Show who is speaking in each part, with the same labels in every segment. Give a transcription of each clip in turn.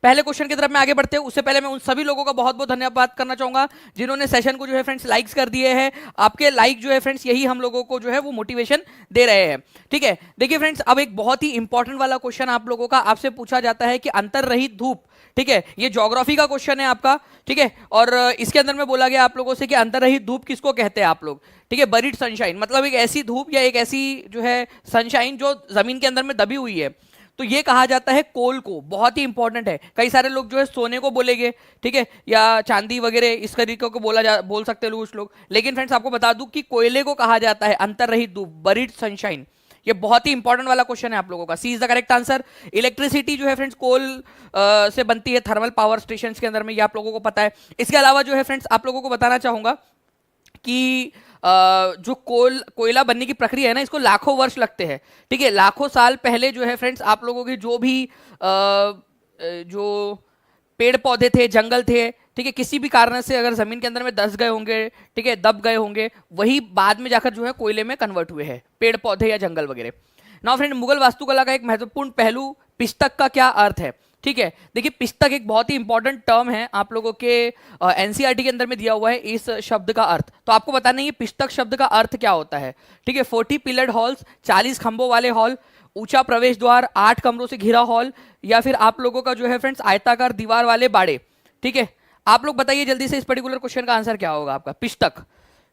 Speaker 1: पहले क्वेश्चन की तरफ मैं आगे बढ़ते हैं उससे पहले मैं उन सभी लोगों का बहुत बहुत धन्यवाद करना चाहूंगा जिन्होंने सेशन को जो है फ्रेंड्स लाइक्स कर दिए हैं। आपके लाइक जो है फ्रेंड्स यही हम लोगों को जो है वो मोटिवेशन दे रहे हैं। ठीक है, देखिए फ्रेंड्स, अब एक बहुत ही इंपॉर्टेंट वाला क्वेश्चन आप लोगों का आपसे पूछा जाता है कि अंतररहित धूप, ठीक है, ये ज्योग्राफी का क्वेश्चन है आपका। ठीक है, और इसके अंदर में बोला गया आप लोगों से कि अंतररहित धूप किसको कहते हैं आप लोग। ठीक है, बरीड सनशाइन मतलब एक ऐसी धूप या एक ऐसी जो है सनशाइन जो जमीन के अंदर में दबी हुई है, तो ये कहा जाता है कोल को। बहुत ही इंपॉर्टेंट है, कई सारे लोग जो है सोने को बोलेंगे, ठीक है, या चांदी वगैरह इस तरीके को बोल सकते हैं कुछ लोग, लेकिन फ्रेंड्स आपको बता दूं कि कोयले को कहा जाता है अंतररहित धूप, बरीड सनशाइन। ये बहुत ही इंपॉर्टेंट वाला क्वेश्चन है आप लोगों का। C is the correct answer. Electricity जो है फ्रेंड्स कोल से बनती है थर्मल पावर स्टेशन के अंदर में, ये आप लोगों को पता है। इसके अलावा जो है फ्रेंड्स आप लोगों को बताना चाहूंगा कि जो कोयला बनने की प्रक्रिया है ना, इसको लाखों वर्ष लगते हैं। ठीक है, लाखों साल पहले जो है फ्रेंड्स आप लोगों के जो भी जो पेड़ पौधे थे, जंगल थे, ठीक है, किसी भी कारण से अगर जमीन के अंदर में दस गए होंगे, ठीक है, दब गए होंगे, वही बाद में जाकर जो है कोयले में कन्वर्ट हुए हैं, पेड़ पौधे या जंगल वगैरह। नाउ फ्रेंड, मुगल वास्तुकला का एक महत्वपूर्ण पहलू पिष्टक का क्या अर्थ है। ठीक है, देखिए पिष्टक एक बहुत ही इंपॉर्टेंट टर्म है, आप लोगों के एनसीईआरटी के अंदर में दिया हुआ है इस शब्द का अर्थ। तो आपको बताना है पिष्टक शब्द का अर्थ क्या होता है। ठीक है, 40 पिलर्ड हॉल्स, 40 खंभों वाले हॉल, ऊंचा प्रवेश द्वार, 8 कमरों से घिरा हॉल, या फिर आप लोगों का जो है फ्रेंड्स आयताकार दीवार वाले बाड़े। ठीक है, आप लोग बताइए जल्दी से इस पर्टिकुलर क्वेश्चन का आंसर क्या होगा आपका, पिष्टक।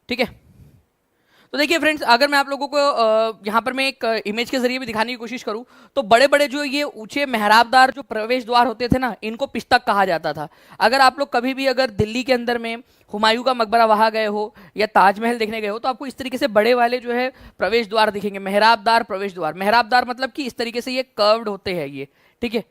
Speaker 1: ठीक है, तो देखिए फ्रेंड्स, अगर मैं आप लोगों को यहाँ पर मैं एक इमेज के जरिए भी दिखाने की कोशिश करूँ, तो बड़े बड़े जो ये ऊंचे मेहराबदार जो प्रवेश द्वार होते थे ना, इनको पिष्टक कहा जाता था। अगर आप लोग कभी भी अगर दिल्ली के अंदर में हुमायूं का मकबरा वहां गए हो या ताजमहल देखने गए हो, तो आपको इस तरीके से बड़े वाले जो है प्रवेश द्वार दिखेंगे, मेहराबदार प्रवेश द्वार। मेहराबदार मतलब कि इस तरीके से ये कर्व्ड होते हैं ये, ठीक है,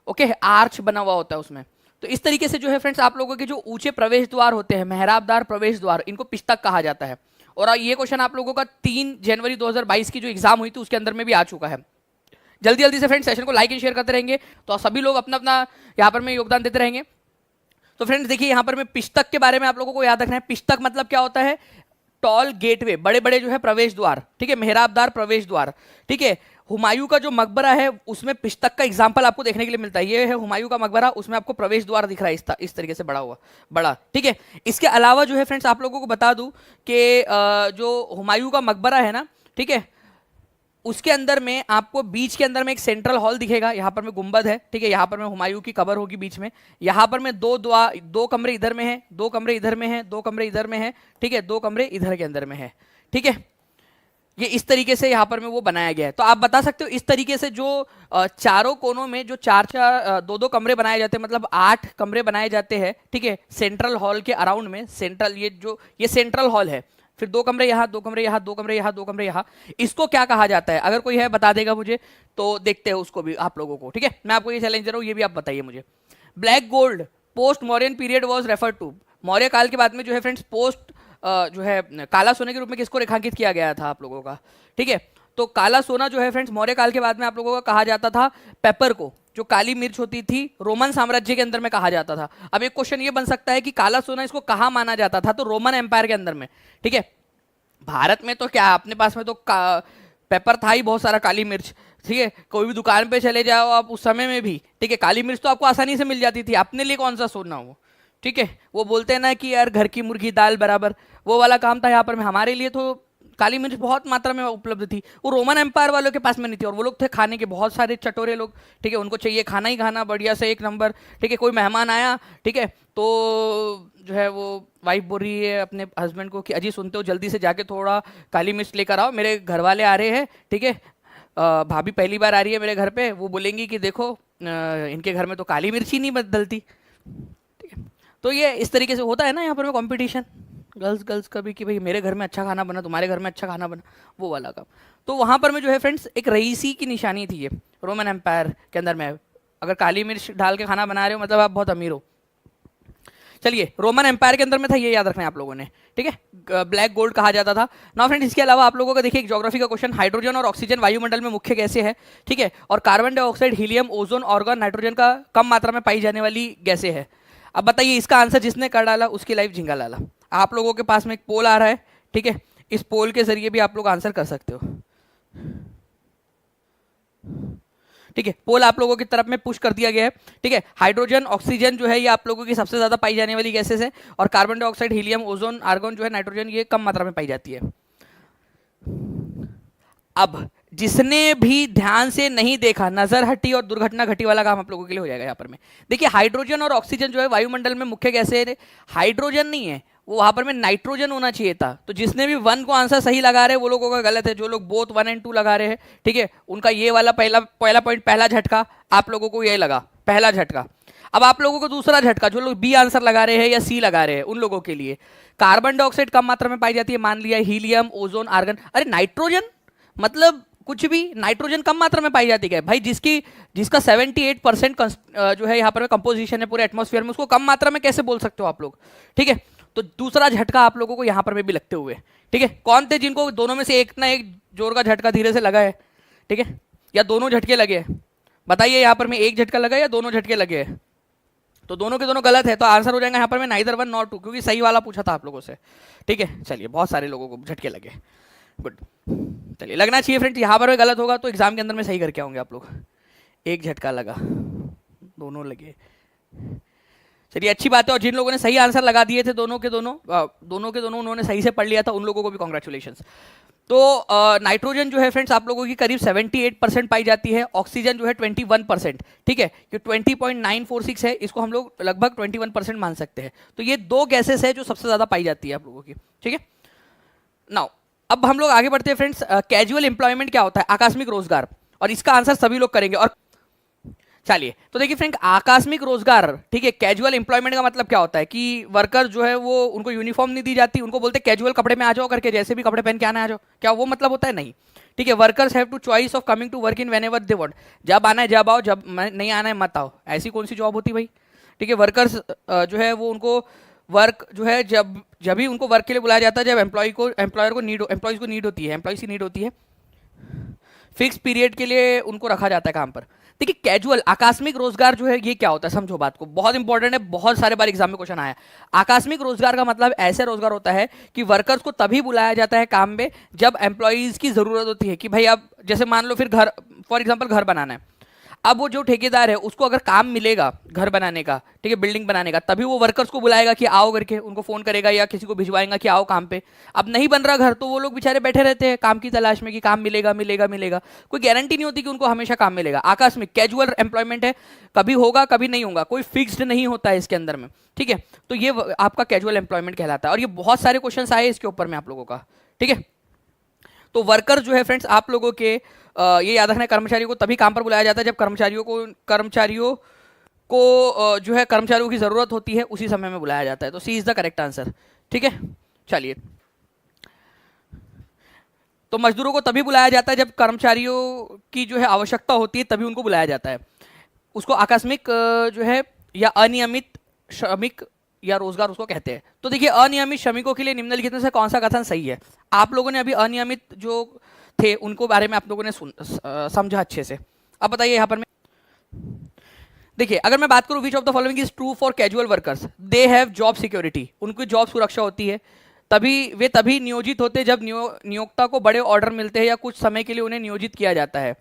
Speaker 1: ओके, आर्च बना हुआ होता है उसमें। तो इस तरीके से जो है फ्रेंड्स आप लोगों के जो ऊंचे प्रवेश द्वार होते हैं, मेहराबदार प्रवेश द्वार, इनको पिष्टक कहा जाता है। और ये क्वेश्चन आप लोगों का 3 जनवरी 2022 की जो एग्जाम हुई थी उसके अंदर में भी आ चुका है। जल्दी जल्दी से फ्रेंड्स सेशन को लाइक एंड शेयर करते रहेंगे तो सभी लोग अपना अपना यहाँ पर में योगदान देते रहेंगे। तो फ्रेंड्स देखिए यहाँ पर मैं पिष्टक के बारे में आप लोगों को याद रखना है। पिष्टक मतलब क्या होता है, टॉल गेटवे, बड़े बड़े जो है प्रवेश द्वार, ठीक है, मेहराबदार प्रवेश द्वार। ठीक है, हुमायूं का जो मकबरा है उसमें पिष्टक का एग्जाम्पल आपको देखने के लिए मिलता है। ये है हुमायूं का मकबरा, उसमें आपको प्रवेश द्वार दिख रहा है इस तरीके से बड़ा हुआ बड़ा। ठीक है, इसके अलावा जो है फ्रेंड्स आप लोगों को बता दूं कि जो हुमायूं का मकबरा है ना, ठीक है, उसके अंदर में आपको बीच के अंदर में एक सेंट्रल हॉल दिखेगा। यहाँ पर में गुंबद है, ठीक है, यहाँ पर में हुमायूं की कब्र होगी बीच में। यहाँ पर में दो कमरे इधर में है, 2 कमरे इधर में है, 2 कमरे इधर में है, ठीक है, 2 कमरे इधर के अंदर में है। ठीक है, ये इस तरीके से यहाँ पर में वो बनाया गया है। तो आप बता सकते हो इस तरीके से जो चारों कोनों में जो 2-2 कमरे बनाए जाते हैं, मतलब 8 कमरे बनाए जाते हैं। ठीक है, सेंट्रल हॉल के अराउंड में सेंट्रल ये सेंट्रल हॉल है, फिर 2 कमरे यहाँ, 2 कमरे यहाँ, 2 कमरे यहाँ, 2 कमरे यहाँ। इसको क्या कहा जाता है, अगर कोई है बता देगा मुझे, तो देखते हैं उसको भी आप लोगों को। ठीक है, मैं आपको ये चैलेंज दे रहा हूँ, ये भी आप बताइए मुझे। Black gold post Mauryan period was refer to, Maurya काल के बाद में जो है फ्रेंड्स पोस्ट जो है काला सोने के रूप में किसको रेखांकित किया गया था आप लोगों का। ठीक है, तो काला सोना जो है फ्रेंड्स मौर्य काल के बाद में आप लोगों का कहा जाता था पेपर को, जो काली मिर्च होती थी, रोमन साम्राज्य के अंदर में कहा जाता था। अब एक क्वेश्चन ये बन सकता है कि काला सोना इसको कहाँ माना जाता था, तो रोमन एम्पायर के अंदर में। ठीक है, भारत में तो क्या अपने पास में तो पेपर था ही बहुत सारा, काली मिर्च। ठीक है, कोई भी दुकान पे चले जाओ आप उस समय में भी, ठीक है, काली मिर्च तो आपको आसानी से मिल जाती थी, अपने लिए कौन सा सोना वो। ठीक है, वो बोलते हैं ना कि यार घर की मुर्गी दाल बराबर, वो वाला काम था यहाँ पर में। हमारे लिए तो काली मिर्च बहुत मात्रा में उपलब्ध थी, वो रोमन एम्पायर वालों के पास में नहीं थी, और वो लोग थे खाने के बहुत सारे चटोरे लोग। ठीक है, उनको चाहिए खाना ही खाना बढ़िया से 1 नंबर। ठीक है, कोई मेहमान आया, ठीक है, तो जो है वो वाइफ बोल रही है अपने हस्बैंड को कि अजी सुनते हो जल्दी से जाके थोड़ा काली मिर्च लेकर आओ, मेरे घर वाले आ रहे हैं। ठीक है, भाभी पहली बार आ रही है मेरे घर पे, वो बोलेंगी कि देखो इनके घर में तो काली मिर्च ही नहीं बदलती। तो ये इस तरीके से होता है ना यहाँ पर में कंपटीशन, गर्ल्स का भी, कि भाई मेरे घर में अच्छा खाना बना, तुम्हारे घर में अच्छा खाना बना, वो वाला काम। तो वहाँ पर में जो है फ्रेंड्स एक रईसी की निशानी थी ये रोमन एम्पायर के अंदर में। अगर काली मिर्च डाल के खाना बना रहे हो मतलब आप बहुत अमीर हो। चलिए, रोमन एम्पायर के अंदर में था, ये याद रखना है आप लोगों ने। ठीक है, ब्लैक गोल्ड कहा जाता था। नाउ फ्रेंड्स इसके अलावा आप लोगों का देखिए एक ज्योग्राफी का क्वेश्चन, हाइड्रोजन और ऑक्सीजन वायुमंडल में मुख्य गैसें हैं। ठीक है, और carbon dioxide, helium, ozone, organ, nitrogen का कम मात्रा में पाई जाने वाली गैसें हैं। अब बताइए इसका आंसर जिसने कर डाला उसकी लाइफ झिंगा लाला। आप लोगों के पास में एक पोल आ रहा है, ठीक है, इस पोल के जरिए भी आप लोग आंसर कर सकते हो। ठीक है, पोल आप लोगों की तरफ में पुश कर दिया गया है। ठीक है, हाइड्रोजन ऑक्सीजन जो है ये आप लोगों की सबसे ज्यादा पाई जाने वाली गैसेस है, और carbon dioxide, helium, ozone, argon जो है, नाइट्रोजन, ये कम मात्रा में पाई जाती है। अब जिसने भी ध्यान से नहीं देखा, नजर हटी और दुर्घटना घटी वाला काम आप लोगों के लिए हो जाएगा यहाँ पर में। देखिए हाइड्रोजन और ऑक्सीजन जो है वायुमंडल में मुख्य गैसें है, हाइड्रोजन नहीं है, वो वहां पर में नाइट्रोजन होना चाहिए था। तो जिसने भी 1 को आंसर सही लगा रहे हैं वो लोगों का गलत है, जो लोग बोथ 1 और 2 लगा रहे हैं, ठीक है, उनका ये वाला पहला पॉइंट, पहला झटका आप लोगों को ये लगा, पहला झटका। अब आप लोगों को दूसरा झटका, जो लोग बी आंसर लगा रहे हैं या सी लगा रहे हैं उन लोगों के लिए, कार्बन डाइऑक्साइड कम मात्रा में पाई जाती है, मान लिया, हीलियम, ओजोन, आर्गन। अरे नाइट्रोजन मतलब कुछ भी, नाइट्रोजन कम मात्रा में पाई जाती है भाई, जिसका 78% जो है यहाँ पर कंपोजिशन है पूरे एटमॉस्फेयर में, उसको कम मात्रा में कैसे बोल सकते हो आप लोग। ठीक है, तो दूसरा झटका आप लोगों को यहाँ पर में भी लगते हुए, ठीक है, कौन थे जिनको दोनों में से एक ना एक जोर का झटका धीरे से लगा है, ठीक है, या दोनों झटके लगे हैं, बताइए यहाँ पर में एक झटका लगा या दोनों झटके लगे हैं। तो दोनों के दोनों गलत है, तो आंसर हो जाएगा यहाँ पर में नाइदर 1 नॉट 2, क्योंकि सही वाला पूछा था आप लोगों से। ठीक है, चलिए, बहुत सारे लोगों को झटके लगे, गुड, चलिए, लगना चाहिए फ्रेंड्स, यहाँ पर गलत होगा तो एग्जाम के अंदर में सही करके आओगे आप लोग। एक झटका लगा, दोनों लगे, चलिए अच्छी बात है। और जिन लोगों ने सही आंसर लगा दिए थे दोनों के दोनों उन्होंने सही से पढ़ लिया था, उन लोगों को भी कॉन्ग्रेचुलेशन। तो नाइट्रोजन जो है फ्रेंड्स आप लोगों की करीब 78% पाई जाती है, ऑक्सीजन जो है 21%, ठीक है, ये 20.946 है, इसको हम लोग लगभग 21% मान सकते हैं। तो ये दो गैसेस है जो सबसे ज्यादा पाई जाती है आप लोगों की। ठीक है, नाउ अब हम लोग आगे बढ़ते हैं फ्रेंड्स। कैजुअल एम्प्लॉयमेंट क्या होता है? आकस्मिक रोजगार, और इसका आंसर सभी लोग करेंगे। और चलिए, तो देखिए फ्रेंड, आकस्मिक रोजगार, ठीक है, कैजुअल एम्प्लॉयमेंट का मतलब क्या होता है कि वर्कर जो है वो, उनको यूनिफॉर्म नहीं दी जाती, उनको बोलते कैजुअल कपड़े में आ जाओ करके, जैसे भी कपड़े पहन के आना आ जाओ, क्या वो मतलब होता है? नहीं। ठीक है, workers have to choice of coming to work in whenever they want, जब आना है जब आओ, जब नहीं आना है मत आओ। ऐसी कौन सी जॉब होती भाई? ठीक है, वर्कर्स जो है वो उनको वर्क जो है जब भी उनको वर्क के लिए बुलाया जाता है जब एम्प्लॉयज को नीड होती है, फिक्स पीरियड के लिए उनको रखा जाता है काम पर। देखिए कैजुअल, आकस्मिक रोजगार जो है ये क्या होता है, समझो बात को, बहुत इंपॉर्टेंट है, बहुत सारे बार एग्जाम में क्वेश्चन आया। आकस्मिक रोजगार का मतलब ऐसे रोजगार होता है कि वर्कर्स को तभी बुलाया जाता है काम में जब एम्प्लॉयज की जरूरत होती है, कि भाई अब जैसे मान लो फिर घर, फॉर एग्जाम्पल घर बनाना है, अब वो जो ठेकेदार है उसको अगर काम मिलेगा घर बनाने का, ठीक है, बिल्डिंग बनाने का, तभी वो वर्कर्स को बुलाएगा कि आओ करके, उनको फोन करेगा या किसी को भिजवाएगा कि आओ काम पे। अब नहीं बन रहा घर तो वो लोग बेचारे बैठे रहते हैं काम की तलाश में कि काम मिलेगा मिलेगा मिलेगा, कोई गारंटी नहीं होती कि उनको हमेशा काम मिलेगा। आकस्मिक कैजुअल एम्प्लॉयमेंट है, कभी होगा कभी नहीं होगा, कोई फिक्स्ड नहीं होता है इसके अंदर में। ठीक है, तो ये आपका कैजुअल एम्प्लॉयमेंट कहलाता है, और ये बहुत सारे क्वेश्चन आए इसके ऊपर में आप लोगों का। ठीक है, तो वर्कर जो है फ्रेंड्स आप लोगों के ये याद रखना है, कर्मचारियों को तभी काम पर बुलाया जाता है जब कर्मचारियों को जो है कर्मचारियों की जरूरत होती है, उसी समय में बुलाया जाता है। तो सी इज द करेक्ट आंसर। ठीक है, चलिए, तो मजदूरों को तभी बुलाया जाता है जब कर्मचारियों की जो है आवश्यकता होती है, तभी उनको बुलाया जाता है। उसको आकस्मिक जो है या अनियमित श्रमिक या रोजगार उसको कहते हैं। तो देखिए, अनियमित श्रमिकों के लिए निम्नलिखित में से कौन सा कथन सही है? आप लोगों ने अभी अनियमित जो थे उनको बारे में आप लोगों ने समझा अच्छे से। अब बताइए यहाँ पर मैं, देखिए अगर मैं बात करूं, विच of the following is true for casual workers? They have job security, उनकी जॉब सुरक्षा होती है, वे तभी नियोजित होते हैं जब नियोक्ता को बड़े ऑर्डर मिलते हैं या कुछ समय के लिए उन्हें नियोजित किया जाता है।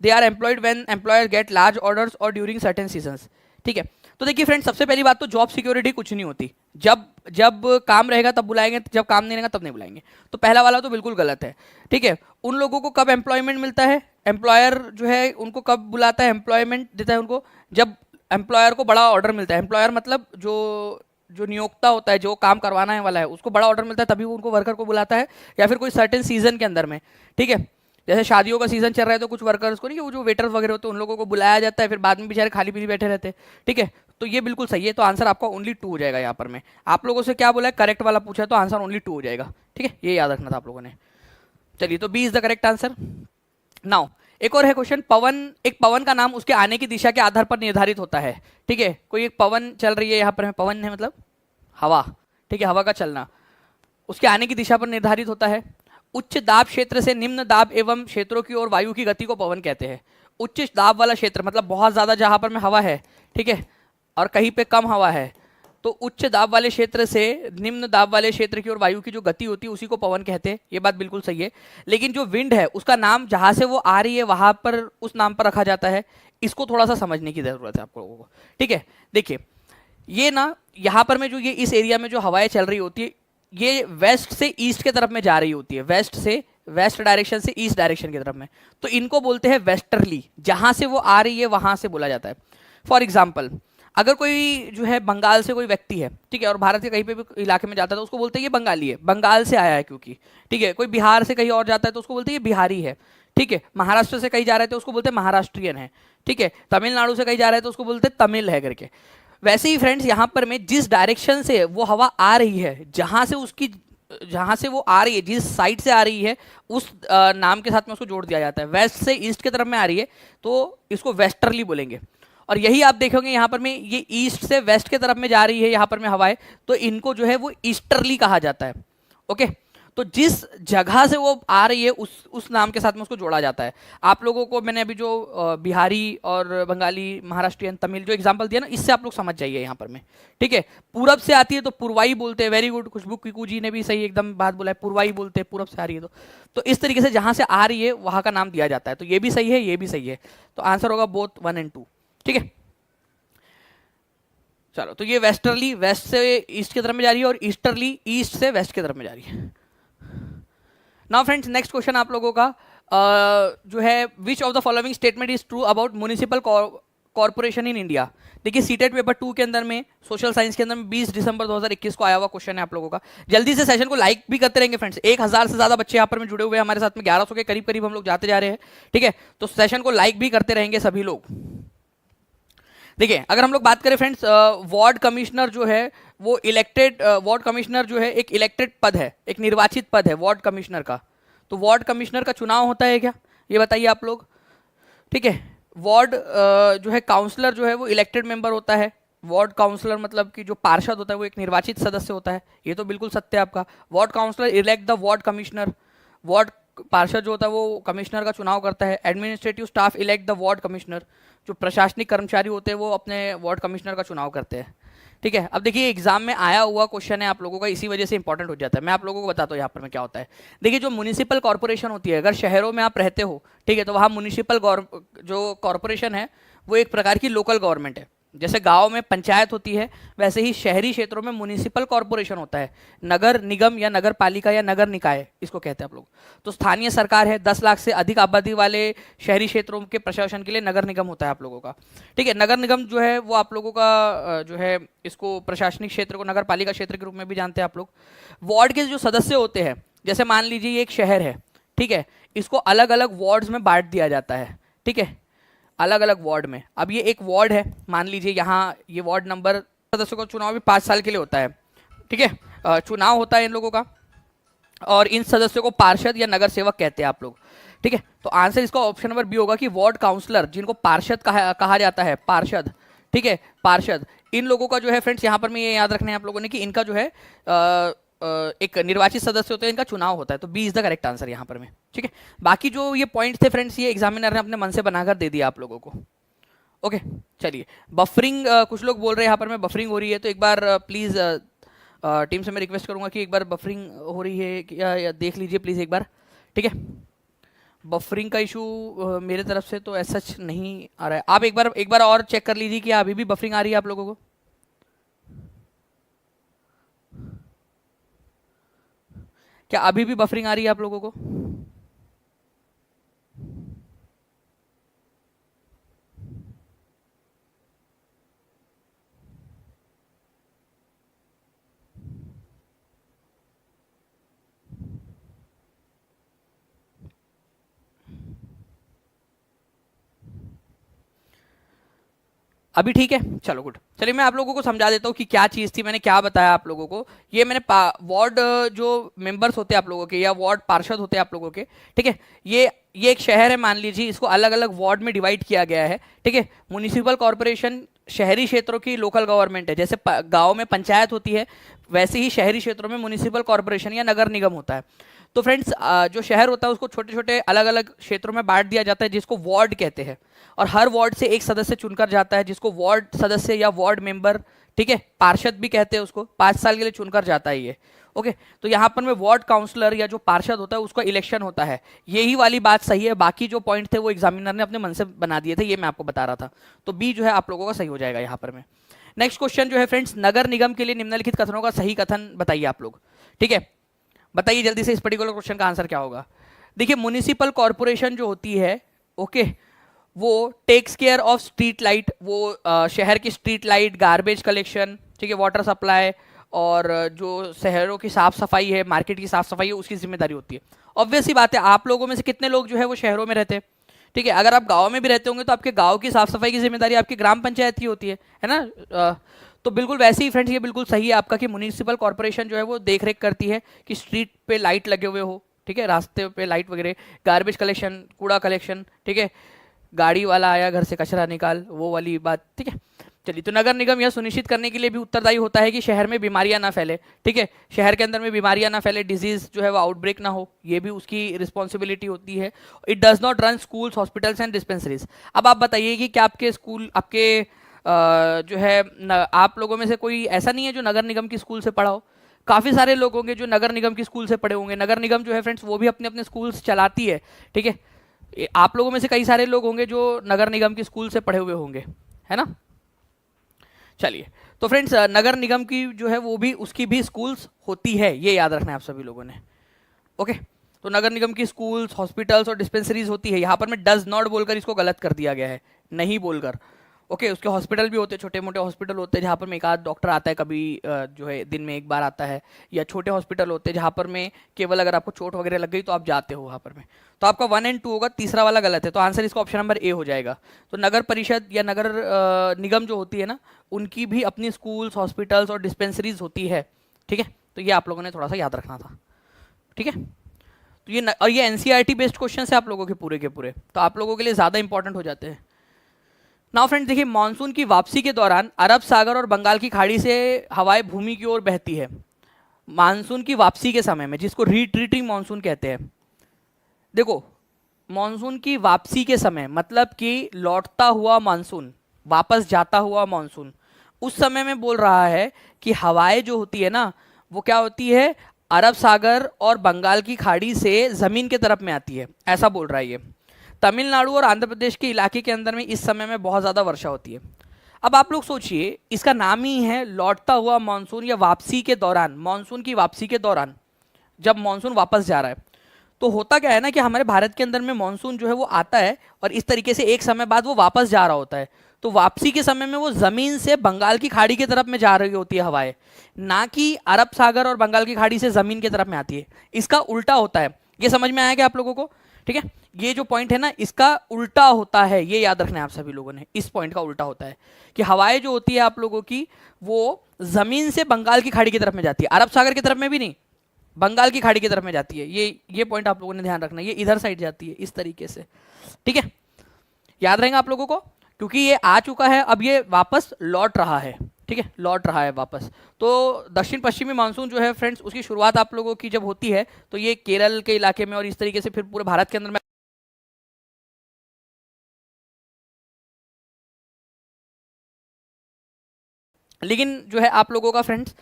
Speaker 1: They are employed when employer get large orders और ड्यूरिंग सर्टेन सीजन्स। ठीक है, तो देखिए फ्रेंड्स, सबसे पहली बात तो जॉब सिक्योरिटी कुछ नहीं होती, जब काम रहेगा तब बुलाएंगे, जब काम नहीं रहेगा तब नहीं बुलाएंगे। तो पहला वाला तो बिल्कुल गलत है। ठीक है, उन लोगों को कब एम्प्लॉयमेंट मिलता है? एम्प्लॉयर जो है उनको कब बुलाता है, एम्प्लॉयमेंट देता है उनको जब एम्प्लॉयर को बड़ा ऑर्डर मिलता है। एम्प्लॉयर मतलब जो नियोक्ता होता है, जो काम करवाना है वाला है, उसको बड़ा ऑर्डर मिलता है तभी वो उनको वर्कर को बुलाता है, या फिर कोई सर्टेन सीजन के अंदर में। ठीक है, जैसे शादियों का सीजन चल रहा है तो कुछ वर्कर्स को नहीं, वो जो वेटर्स वगैरह होते हैं उन लोगों को बुलाया जाता है, फिर बाद में बेचारे खाली पीली बैठे रहते हैं। ठीक है, तो ये बिल्कुल सही है, तो आंसर आपका ओनली 2 हो जाएगा। यहाँ पर मैं आप लोगों से क्या बोला है, करेक्ट वाला पूछा है, तो आंसर ओनली 2 हो जाएगा। ठीक है, ये याद रखना था आप लोगों ने। चलिए, तो B is the correct answer. Now एक और है क्वेश्चन, एक पवन का नाम उसके आने की दिशा के आधार पर निर्धारित होता है। ठीक है, कोई एक पवन चल रही है यहाँ पर, पवन है मतलब हवा, ठीक है, हवा का चलना उसके आने की दिशा पर निर्धारित होता है। उच्च दाब क्षेत्र से निम्न दाब एवं क्षेत्रों की ओर वायु की गति को पवन कहते हैं। उच्च दाब वाला क्षेत्र मतलब बहुत ज्यादा जहां पर में हवा है, ठीक है, और कहीं पे कम हवा है, तो उच्च दाब वाले क्षेत्र से निम्न दाब वाले क्षेत्र की ओर वायु की जो गति होती है उसी को पवन कहते हैं, ये बात बिल्कुल सही है। लेकिन जो विंड है उसका नाम जहां से वो आ रही है वहां पर उस नाम पर रखा जाता है, इसको थोड़ा सा समझने की जरूरत है आप लोगों को। ठीक है, देखिए ये ना यहाँ पर में जो ये इस एरिया में जो हवाएं चल रही होती है ये वेस्ट से ईस्ट की तरफ में जा रही होती है, वेस्ट डायरेक्शन से ईस्ट डायरेक्शन की तरफ में, तो इनको बोलते हैं वेस्टर्ली। जहां से वो आ रही है वहां से बोला जाता है। फॉर एग्जाम्पल अगर कोई जो है बंगाल से कोई व्यक्ति है, ठीक है, और भारत के कहीं पे भी इलाके में जाता है तो उसको बोलते हैं ये बंगाली है, बंगाल से आया है क्योंकि, ठीक है। कोई बिहार से कहीं और जाता है तो उसको बोलते हैं ये बिहारी है, ठीक है। महाराष्ट्र से कहीं जा रहे हैं तो उसको बोलते हैं महाराष्ट्रियन है, ठीक है। तमिलनाडु से कहीं जा रहे हैं तो उसको बोलते हैं तमिल है करके। वैसे ही फ्रेंड्स यहाँ पर में जिस डायरेक्शन से वो हवा आ रही है, जहां से वो आ रही है, जिस साइड से आ रही है उस नाम के साथ में उसको जोड़ दिया जाता है। वेस्ट से ईस्ट की तरफ में आ रही है तो इसको वेस्टर्ली बोलेंगे। और यही आप देखोगे यहाँ पर में ये ईस्ट से वेस्ट की तरफ में जा रही है यहाँ पर में हवाएं, तो इनको जो है वो ईस्टर्ली कहा जाता है। ओके, तो जिस जगह से वो आ रही है उस नाम के साथ में उसको जोड़ा जाता है। आप लोगों को मैंने अभी जो बिहारी और बंगाली, महाराष्ट्रियन, तमिल जो एग्जांपल दिया ना, इससे आप लोग समझ जाइए यहाँ पर में, ठीक है। पूरब से आती है तो पूर्वाई बोलते हैं, वेरी गुड, खुशबू किकू जी ने भी सही एकदम बात बोला है, पूर्वाई बोलते हैं पूरब से आ रही है तो इस तरीके से जहां से आ रही है वहां का नाम दिया जाता है। तो ये भी सही है, ये भी सही है, तो आंसर होगा बोथ 1 और 2, ठीक है। चलो, तो ये वेस्टर्ली वेस्ट से ईस्ट की तरफ में जा रही है और ईस्टर्ली ईस्ट से वेस्ट की तरफ में जा रही है। नाउ फ्रेंड्स, नेक्स्ट क्वेश्चन आप लोगों का जो है, which of the following statement is true about municipal corporation in India. देखिए सीटेट पेपर 2 के अंदर में सोशल साइंस के अंदर में 20 दिसंबर 2021 को आया हुआ क्वेश्चन है आप लोगों का। जल्दी से सेशन को लाइक भी करते रहेंगे फ्रेंड्स, 1000 से ज्यादा बच्चे यहाँ पर में जुड़े हुए हैं हमारे साथ में, 1100 के करीब करीब हम लोग जाते जा रहे हैं, ठीक है। तो सेशन को लाइक भी करते रहेंगे सभी लोग। देखिए अगर हम लोग बात करें फ्रेंड्स, वार्ड कमिश्नर जो है वो इलेक्टेड, वार्ड कमिश्नर जो है एक इलेक्टेड पद है, एक निर्वाचित पद है वार्ड कमिश्नर का। तो वार्ड कमिश्नर का चुनाव होता है क्या, ये बताइए आप लोग, ठीक है। वार्ड जो है काउंसलर जो है वो इलेक्टेड मेंबर होता है। वार्ड काउंसलर मतलब कि जो पार्षद होता है वो एक निर्वाचित सदस्य होता है, ये तो बिल्कुल सत्य है आपका। Ward councillor elect the ward commissioner, ward पार्षद जो होता है वो कमिश्नर का चुनाव करता है। Administrative staff elect the ward commissioner, जो प्रशासनिक कर्मचारी होते हैं वो अपने वार्ड कमिश्नर का चुनाव करते हैं, ठीक है। अब देखिए एग्जाम में आया हुआ क्वेश्चन है आप लोगों का, इसी वजह से इंपॉर्टेंट हो जाता है। मैं आप लोगों को बताता हूँ यहाँ पर में क्या होता है। देखिए जो म्युनिसिपल कॉर्पोरेशन होती है, अगर शहरों में आप रहते हो, ठीक है, तो वहाँ म्युनिसिपल जो कॉर्पोरेशन है वो एक प्रकार की लोकल गवर्नमेंट है। जैसे गांव में पंचायत होती है वैसे ही शहरी क्षेत्रों में म्युनिसिपल कॉर्पोरेशन होता है, नगर निगम या नगर पालिका या नगर निकाय इसको कहते हैं आप लोग। तो स्थानीय सरकार है, 10 लाख से अधिक आबादी वाले शहरी क्षेत्रों के प्रशासन के लिए नगर निगम होता है आप लोगों का, ठीक है। नगर निगम जो है वो आप लोगों का जो है इसको प्रशासनिक क्षेत्र को नगर पालिका क्षेत्र के रूप में भी जानते हैं आप लोग। वार्ड के जो सदस्य होते हैं, जैसे मान लीजिए ये एक शहर है, ठीक है, इसको अलग अलग वार्ड्स में बांट दिया जाता है, ठीक है, अलग अलग वार्ड में। अब ये एक वार्ड है, मान लीजिए यहाँ ये वार्ड नंबर, सदस्यों का चुनाव भी 5 साल के लिए होता है, ठीक है, चुनाव होता है इन लोगों का, और इन सदस्यों को पार्षद या नगर सेवक कहते हैं आप लोग, ठीक है। तो आंसर इसका ऑप्शन नंबर बी होगा कि वार्ड काउंसलर, जिनको पार्षद कहा जाता है, पार्षद, ठीक है, पार्षद। इन लोगों का जो है फ्रेंड्स यहाँ पर में ये याद रखना है आप लोगों ने कि इनका जो है एक निर्वाचित सदस्य होते हैं, इनका चुनाव होता है। तो B is the correct answer यहाँ पर में, ठीक है। बाकी जो ये पॉइंट्स थे फ्रेंड्स ये एग्जामिनर ने अपने मन से बनाकर दे दिया आप लोगों को। ओके चलिए, बफरिंग कुछ लोग बोल रहे हैं यहाँ पर में बफरिंग हो रही है, तो एक बार प्लीज टीम से मैं रिक्वेस्ट करूंगा कि एक बार बफरिंग हो रही है या देख लीजिए प्लीज एक बार, ठीक है। बफरिंग का इशू मेरे तरफ से तो ऐसा नहीं आ रहा है, आप एक बार और चेक कर लीजिए कि अभी भी बफरिंग आ रही है आप लोगों को। क्या अभी भी बफरिंग आ रही है आप लोगों को? अभी ठीक है, चलो गुड। चलिए मैं आप लोगों को समझा देता हूँ कि क्या चीज़ थी, मैंने क्या बताया आप लोगों को। ये मैंने वार्ड जो मेंबर्स होते हैं आप लोगों के या वार्ड पार्षद होते हैं आप लोगों के, ठीक है, ये एक शहर है, मान लीजिए इसको अलग अलग वार्ड में डिवाइड किया गया है, ठीक है। म्युनिसिपल कॉर्पोरेशन शहरी क्षेत्रों की लोकल गवर्नमेंट है, जैसे गाँव में पंचायत होती है वैसे ही शहरी क्षेत्रों में म्युनिसिपल कॉर्पोरेशन या नगर निगम होता है। तो फ्रेंड्स जो शहर होता है उसको छोटे छोटे अलग अलग क्षेत्रों में बांट दिया जाता है जिसको वार्ड कहते हैं, और हर वार्ड से एक सदस्य चुनकर जाता है जिसको वार्ड सदस्य या वार्ड मेंबर, ठीक है, पार्षद भी कहते हैं उसको, 5 साल के लिए चुनकर जाता है ये। ओके, तो यहाँ पर में वार्ड काउंसलर या जो पार्षद होता है उसका इलेक्शन होता है। यही वाली बात सही है, बाकी जो पॉइंट थे वो एग्जामिनर ने अपने मन से बना दिए थे, ये मैं आपको बता रहा था। तो बी जो है आप लोगों का सही हो जाएगा यहाँ पर में। नेक्स्ट क्वेश्चन जो है फ्रेंड्स, नगर निगम के लिए निम्नलिखित कथनों का सही कथन बताइए आप लोग। ठीक है, बताइए जल्दी से इस पर्टिकुलर क्वेश्चन का आंसर क्या होगा। देखिए, म्युनिसिपल कॉर्पोरेशन जो होती है, ओके, वो takes care of street light, वो शहर की स्ट्रीट लाइट, गार्बेज कलेक्शन, ठीक है, वाटर सप्लाई, और जो शहरों की साफ सफाई है, मार्केट की साफ सफाई है, उसकी जिम्मेदारी होती है। ऑब्वियस ही बात है, आप लोगों में से कितने लोग जो है वो शहरों में रहते हैं, ठीक है, अगर आप गांव में भी रहते होंगे तो आपके गांव की साफ सफाई की जिम्मेदारी आपकी ग्राम पंचायत की होती है ना। तो बिल्कुल वैसे ही फ्रेंड्स ये बिल्कुल सही है आपका कि म्युनिसिपल कॉर्पोरेशन जो है वो देख रेख करती है कि स्ट्रीट पे लाइट लगे हुए हो, ठीक है, रास्ते पे लाइट वगैरह, गार्बेज कलेक्शन, कूड़ा कलेक्शन, ठीक है, गाड़ी वाला आया घर से कचरा निकाल, वो वाली बात, ठीक है। चलिए, तो नगर निगम यह सुनिश्चित करने के लिए भी उत्तरदायी होता है कि शहर में बीमारियां ना फैले, ठीक है, शहर के अंदर में बीमारियां ना फैले, डिजीज जो है वो आउटब्रेक ना हो, ये भी उसकी रिस्पॉन्सिबिलिटी होती है। It does not run schools, hospitals and dispensaries. अब आप बताइए कि क्या आपके स्कूल, आपके जो है आप लोगों में से कोई ऐसा नहीं है जो नगर निगम की स्कूल से पढ़ा हो। काफ़ी सारे लोग होंगे जो नगर निगम की स्कूल से पढ़े होंगे। नगर निगम जो है फ्रेंड्स वो भी अपने अपने स्कूल्स चलाती है, ठीक है। आप लोगों में से कई सारे लोग होंगे जो नगर निगम की स्कूल से पढ़े हुए होंगे, है ना। चलिए, तो फ्रेंड्स नगर निगम की जो है वो भी, उसकी भी स्कूल्स होती है, ये याद रखना है आप सभी लोगों ने। ओके, तो नगर निगम की स्कूल्स, हॉस्पिटल्स और डिस्पेंसरीज होती है। यहाँ पर मैं डज नॉट बोलकर इसको गलत कर दिया गया है, नहीं बोलकर। ओके, उसके हॉस्पिटल भी होते हैं, छोटे मोटे हॉस्पिटल होते हैं जहाँ पर में एक आध डॉक्टर आता है, कभी जो है दिन में एक बार आता है, या छोटे हॉस्पिटल होते हैं जहाँ पर में केवल अगर आपको चोट वगैरह लग गई तो आप जाते हो वहाँ पर में। तो आपका 1 और 2 होगा, तीसरा वाला गलत है, तो आंसर इसका ऑप्शन नंबर ए हो जाएगा। तो नगर परिषद या नगर निगम जो होती है ना, उनकी भी अपनी स्कूल्स, हॉस्पिटल्स और डिस्पेंसरीज होती है, ठीक है। तो ये आप लोगों ने थोड़ा सा याद रखना था, ठीक है। तो ये और ये एनसीईआरटी बेस्ड क्वेश्चन है आप लोगों के पूरे के पूरे, तो आप लोगों के लिए ज़्यादा इंपॉर्टेंट हो जाते हैं। नाउ फ्रेंड्स देखिए, मानसून की वापसी के दौरान अरब सागर और बंगाल की खाड़ी से हवाएं भूमि की ओर बहती है। मानसून की वापसी के समय में, जिसको रिट्रीटिंग मानसून कहते हैं। देखो, मानसून की वापसी के समय मतलब कि लौटता हुआ मानसून, वापस जाता हुआ मानसून, उस समय में बोल रहा है कि हवाएं जो होती है ना, वो क्या होती है, अरब सागर और बंगाल की खाड़ी से जमीन के तरफ में आती है, ऐसा बोल रहा है ये। तमिलनाडु और आंध्र प्रदेश के इलाके के अंदर में इस समय में बहुत ज़्यादा वर्षा होती है। अब आप लोग सोचिए, इसका नाम ही है लौटता हुआ मानसून या वापसी के दौरान, मानसून की वापसी के दौरान, जब मानसून वापस जा रहा है। तो होता क्या है ना कि हमारे भारत के अंदर में मानसून जो है वो आता है और इस तरीके से एक समय बाद वो वापस जा रहा होता है। तो वापसी के समय में वो जमीन से बंगाल की खाड़ी की तरफ में जा रही होती है हवाएं, ना कि अरब सागर और बंगाल की खाड़ी से जमीन की तरफ में आती है। इसका उल्टा होता है। ये समझ में आया क्या आप लोगों को? ठीक है, ये जो पॉइंट है ना, इसका उल्टा होता है, ये याद रखना है आप सभी लोगों ने। इस पॉइंट का उल्टा होता है कि हवाएं जो होती है आप लोगों की, वो जमीन से बंगाल की खाड़ी की तरफ में जाती है, अरब सागर की तरफ में भी नहीं, बंगाल की खाड़ी की तरफ में जाती है। ये पॉइंट आप लोगों ने ध्यान रखना है, ये इधर साइड जाती है इस तरीके से, ठीक है। याद रहेगा आप लोगों को, क्योंकि ये आ चुका है, अब ये वापस लौट रहा है, ठीक है, लौट रहा है वापस। तो दक्षिण पश्चिमी मानसून जो है फ्रेंड्स, उसकी शुरुआत आप लोगों की जब होती है तो ये केरल के इलाके में और इस तरीके से फिर पूरे भारत के अंदर में, लेकिन जो है आप लोगों का फ्रेंड्स